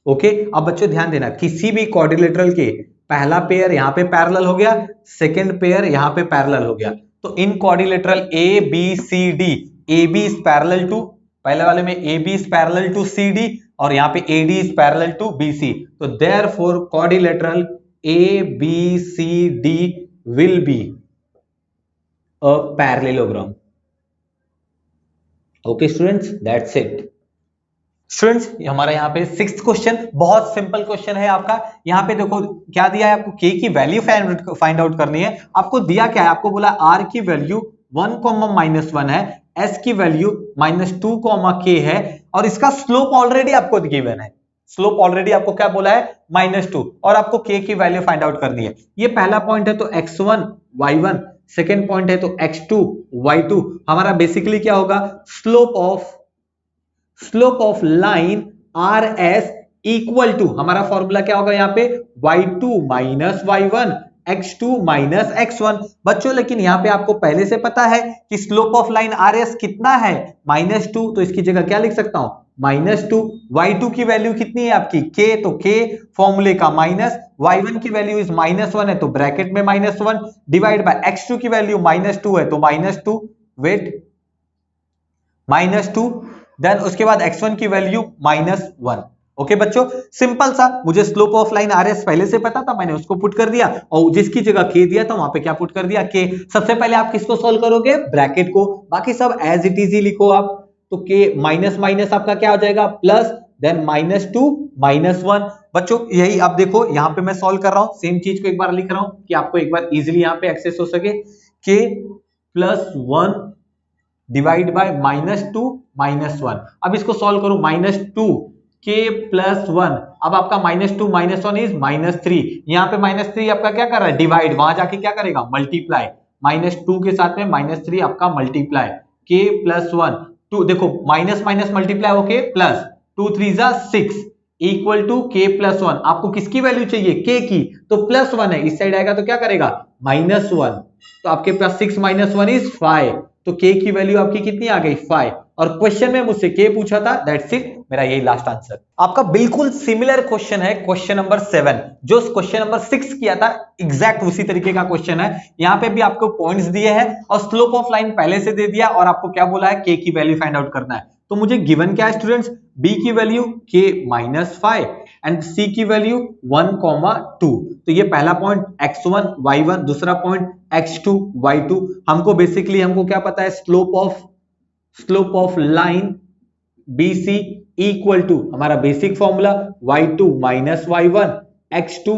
Okay, अब बच्चों ध्यान देना, किसी भी क्वाड्रिलेटरल के पहला पेयर यहां पे पैरेलल हो गया, सेकंड पेयर यहां पे पैरेलल हो गया। तो in quadrilateral ABCD, AB is parallel to, पहले वाले में AB is parallel to CD और यहाँ पे AD is parallel to BC। तो therefore quadrilateral ABCD will be a parallelogram. Okay students, that's it. Students, हमारा यहाँ पे 6th क्वेश्चन बहुत सिंपल क्वेश्चन है आपका। यहाँ पे देखो क्या दिया है आपको, K की वैल्यू फाइंड आउट करनी है। आपको दिया क्या है? आपको बोला R की वैल्यू 1, -1 है, S की वैल्यू -2, K है और इसका स्लोप ऑलरेडी आपको गिवन है। स्लोप ऑलरेडी आपको क्या बोला है? -2, और आपको K की वैल्यू फाइंड आउट करनी है। ये पहला पॉइंट है तो x1 y1, सेकेंड पॉइंट है तो x2 y2। हमारा बेसिकली क्या होगा? Slope of line RS equal to, हमारा फॉर्मूला क्या होगा यहाँ पे? y2 minus y1 x2 minus x1। बच्चों लेकिन यहाँ पे आपको पहले से पता है कि स्लोप ऑफ लाइन RS कितना है? -2, तो इसकी जगह क्या लिख सकता हूं? -2। y2 की वैल्यू कितनी है आपकी? K, तो K फॉर्मूले का माइनस, y1 की वैल्यू इज -1 है तो ब्रैकेट में -1 डिवाइड बाय x2 की वैल्यू -2 है तो -2, वेट, -2, देन उसके बाद x1 की वैल्यू -1। ओके बच्चों, सिंपल सा। मुझे स्लोप ऑफ लाइन RS पहले से पता था, मैंने उसको पुट कर दिया और जिसकी जगह K दिया था वहां पे क्या पुट कर दिया? K। सबसे पहले आप किसको सॉल्व करोगे? ब्रैकेट को, बाकी सब एज इट इज ही लिखो आप। तो K माइनस माइनस आपका क्या हो जाएगा? Plus, then -2 -1। बच्चों यही आप देखो, यहाँ पे मैं सॉल्व कर रहा हूं, सेम चीज को एक बार लिख रहा हूं कि आपको एक बार इजिली यहाँ पे एक्सेस हो सके। K +1 divide by -2 -1। अब इसको सॉल्व करो, -2 K +1 अब आपका -2 -1 इज -3, यहाँ पे -3 आपका क्या कर रहा है, डिवाइड, वहां जाके क्या करेगा, मल्टीप्लाई, -2 के साथ में -3 आपका मल्टीप्लाई, k + 1 2, देखो माइनस माइनस मल्टीप्लाई होके प्लस, 2 3 जा 6 इक्वल टू k + 1, आपको किसकी वैल्यू चाहिए, k की, तो +1 है, इस साइड आएगा तो क्या करेगा, -1, तो आपके पास 6 - 1 इज 5, तो k की वैल्यू आपकी कितनी आ गई, 5, और क्वेश्चन में मुझसे k पूछा था, दैट्स इट, मेरा यही लास्ट आंसर। आपका बिल्कुल सिमिलर क्वेश्चन है क्वेश्चन नंबर 7, जो क्वेश्चन नंबर 6 किया था, एग्जैक्ट उसी तरीके का क्वेश्चन है, यहाँ पे भी आपको पॉइंट्स दिए हैं और स्लोप ऑफ लाइन पहले से दे दिया, और आपको क्या बोला है, k की वैल्यू फाइंड आउट करना है। तो मुझे गिवन क्या है स्टूडेंट्स, b की वैल्यू k - 5 एंड c की वैल्यू 1, 2, तो ये पहला पॉइंट x1 y1, दूसरा पॉइंट x2 y2, हमको क्या पता है, slope of line BC equal to हमारा basic formula y2 - y1 x2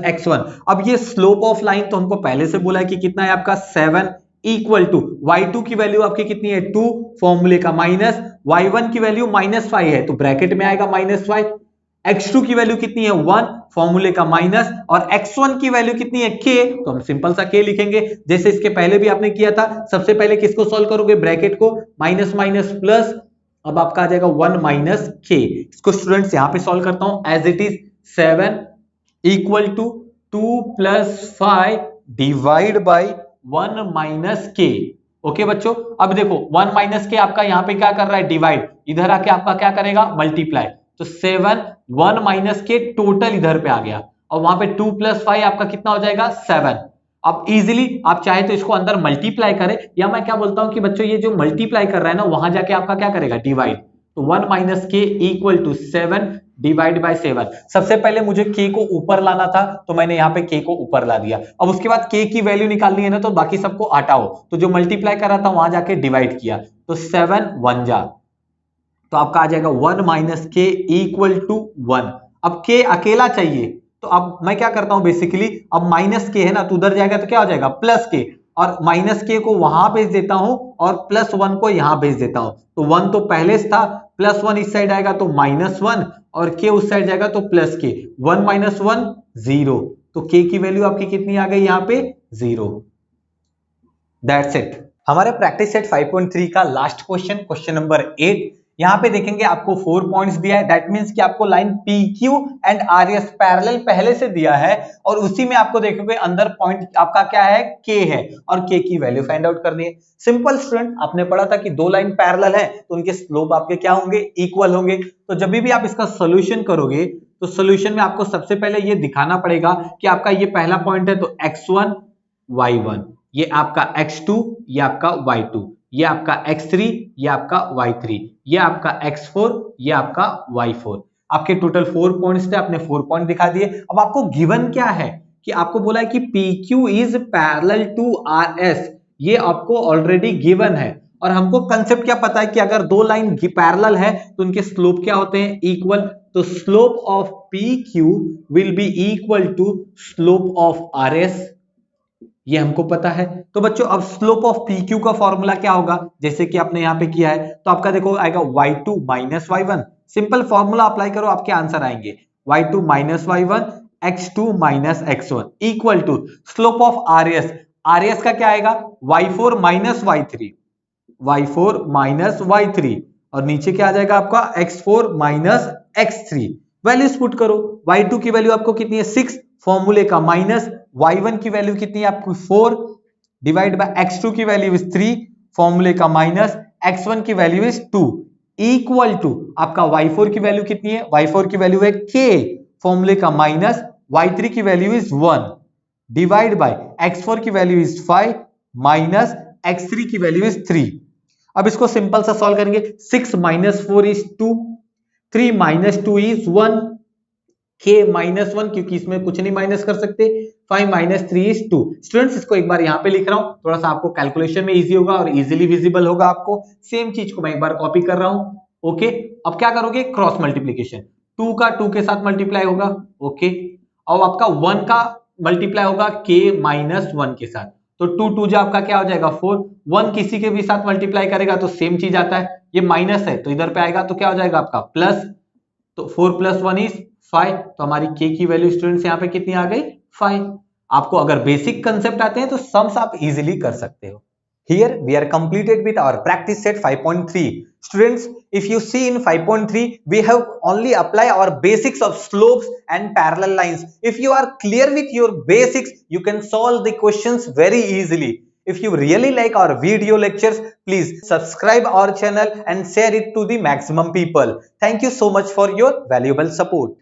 - x1। अब ये स्लोप ऑफ लाइन तो हमको पहले से बोला है कि कितना है आपका 7 इक्वल टू y2 की वैल्यू आपकी कितनी है 2, फॉर्मूले का माइनस, y1 की वैल्यू -5 है तो ब्रैकेट में आएगा -5, x2 की वैल्यू कितनी है 1, फॉर्मूले का माइनस, और x1 की वैल्यू कितनी है k, तो हम सिंपल सा k लिखेंगे, जैसे इसके पहले भी आपने किया था। सबसे पहले किसको सॉल्व करोगे, ब्रैकेट को, माइनस माइनस प्लस, अब आपका आ जाएगा 1 - k। इसको स्टूडेंट्स यहां पे सॉल्व करता हूं, as it is 7 equal to 2 + 5 divide by 1 - k। Okay बच्चों, अब देखो 1 - k आपका यहाँ पे क्या कर रहा है, डिवाइड, इधर आके आपका क्या करेगा, मल्टीप्लाई, तो 7 1 - k टोटल इधर पे आ गया, और वहां पे 2 + 5 आपका कितना हो जाएगा 7। अब इजीली आप चाहे तो इसको अंदर मल्टीप्लाई करें, या मैं क्या बोलता हूं कि बच्चों ये जो मल्टीप्लाई कर रहा है ना, वहां जाके आपका क्या करेगा, डिवाइड, तो 1 - k equal to 7 divide by 7। सबसे पहले मुझे k को ऊपर लाना था, तो मैंने यहाँ पे k को ऊपर ला दिया। अब उसके बाद k की वैल्यू निकालनी है ना, तो बाकी सबको हटाओ, तो जो मल्टीप्लाई कर रहा था वहां जाके डिवाइड किया, तो 7 1 जा, तो आपका आ जाएगा 1 - k इक्वल टू 1। अब k अकेला चाहिए, तो अब मैं क्या करता हूं बेसिकली, अब -k है ना, तो उधर जाएगा तो क्या हो जाएगा, +k, और -k को वहां भेज देता हूं और +1 को यहां भेज देता हूं, तो 1 तो पहले से था, +1 इस साइड आएगा तो -1, और k उस साइड जाएगा तो +k, 1 - 1 0, तो k की वैल्यू आपकी कितनी आ गई यहाँ पे 0। That's it. हमारे प्रैक्टिस सेट 5.3 का लास्ट क्वेश्चन, क्वेश्चन नंबर 8। यहाँ पे देखेंगे आपको 4 पॉइंट्स दिया है, दैट मींस कि आपको line PQ and RS parallel पहले से दिया है, और उसी में आपको देखोगे अंदर पॉइंट आपका क्या है, K है, और K की वैल्यू फाइंड आउट करनी है। सिंपल स्टूडेंट, आपने पढ़ा था कि दो लाइन पैरेलल है तो उनके स्लोप आपके क्या होंगे, इक्वल होंगे। तो जब भी आप इसका सोल्यूशन करोगे, तो सोल्यूशन में आपको सबसे पहले ये दिखाना पड़ेगा कि आपका ये पहला पॉइंट है तो x1 y1, ये आपका x2, ये आपका y2, ये आपका x3, ये आपका y3, ये आपका x4, ये आपका y4। आपके टोटल 4 पॉइंट्स थे, आपने 4 पॉइंट दिखा दिए। अब आपको गिवन क्या है, कि आपको बोला है कि PQ is parallel to RS, ये आपको ऑलरेडी गिवन है, और हमको कंसेप्ट क्या पता है कि अगर दो लाइन पैरेलल है तो उनके स्लोप क्या होते हैं, इक्वल, तो slope of PQ will be equal to slope of RS, ये हमको पता है। तो बच्चों अब स्लोप ऑफ PQ का फॉर्मूला क्या होगा, जैसे कि आपने यहाँ पे किया है, तो आपका देखो आएगा y2 - y1, simple formula apply करो, आपके आंसर आएंगे y2 - y1 x2 - x1 equal to slope of RS, RS का क्या आएगा y4 - y3, y4 - y3, और नीचे क्या आ जाएगा आपका x4 - x3। वैल्यूज पुट करो, y2 की वैल्यू आपको कितनी है 6, फॉर्मूले का माइनस, y1 की वैल्यू कितनी है आपको 4 डिवाइड बाय x2 की वैल्यू इज 3, फॉर्मूले का माइनस, x1 की वैल्यू इज 2 इक्वल टू आपका y4 की वैल्यू कितनी है, y4 की वैल्यू है k, फॉर्मूले का माइनस, y3 की value is 1 divide by x4 की वैल्यू इज 5 माइनस x3 की वैल्यू इज 3। अब इसको सिंपल सा सॉल्व करेंगे, 6 - 4 इज 2, 3 - 2 इज 1, k -1 क्योंकि इसमें कुछ नहीं माइनस कर सकते, 5 - 3 इज 2। स्टूडेंट्स इसको एक बार यहाँ पे लिख रहा हूँ, थोड़ा सा आपको कैलकुलेशन में इजी होगा और इजीली विजिबल होगा आपको। सेम चीज को मैं एक बार कॉपी कर रहा हूँ। ओके, अब क्या करोगे, क्रॉस मल्टीप्लीकेशन, 2 का 2 के साथ मल्टीप्लाई होगा, ओके, और आपका 1 का मल्टीप्लाई होगा k -1 के साथ, तो 2 2 जो आपका क्या हो जाएगा 4, 1 किसी के भी साथ मल्टीप्लाई करेगा तो सेम चीज आता है, ये माइनस है तो इधर पे आएगा तो क्या हो जाएगा आपका प्लस, तो 4 + 1 इज 5, तो हमारी k की वैल्यू स्टूडेंट्स यहाँ पे कितनी आ गई 5। आपको अगर बेसिक कंसेप्ट आते हैं तो सम्स आप इजीली कर सकते हो। Here we are completed with our practice set 5.3. Students, if you see in 5.3, we have only apply our basics of slopes and parallel lines. If you are clear with your basics, you can solve the questions very easily. If you really like our video lectures, please subscribe our channel and share it to the maximum people. Thank you so much for your valuable support.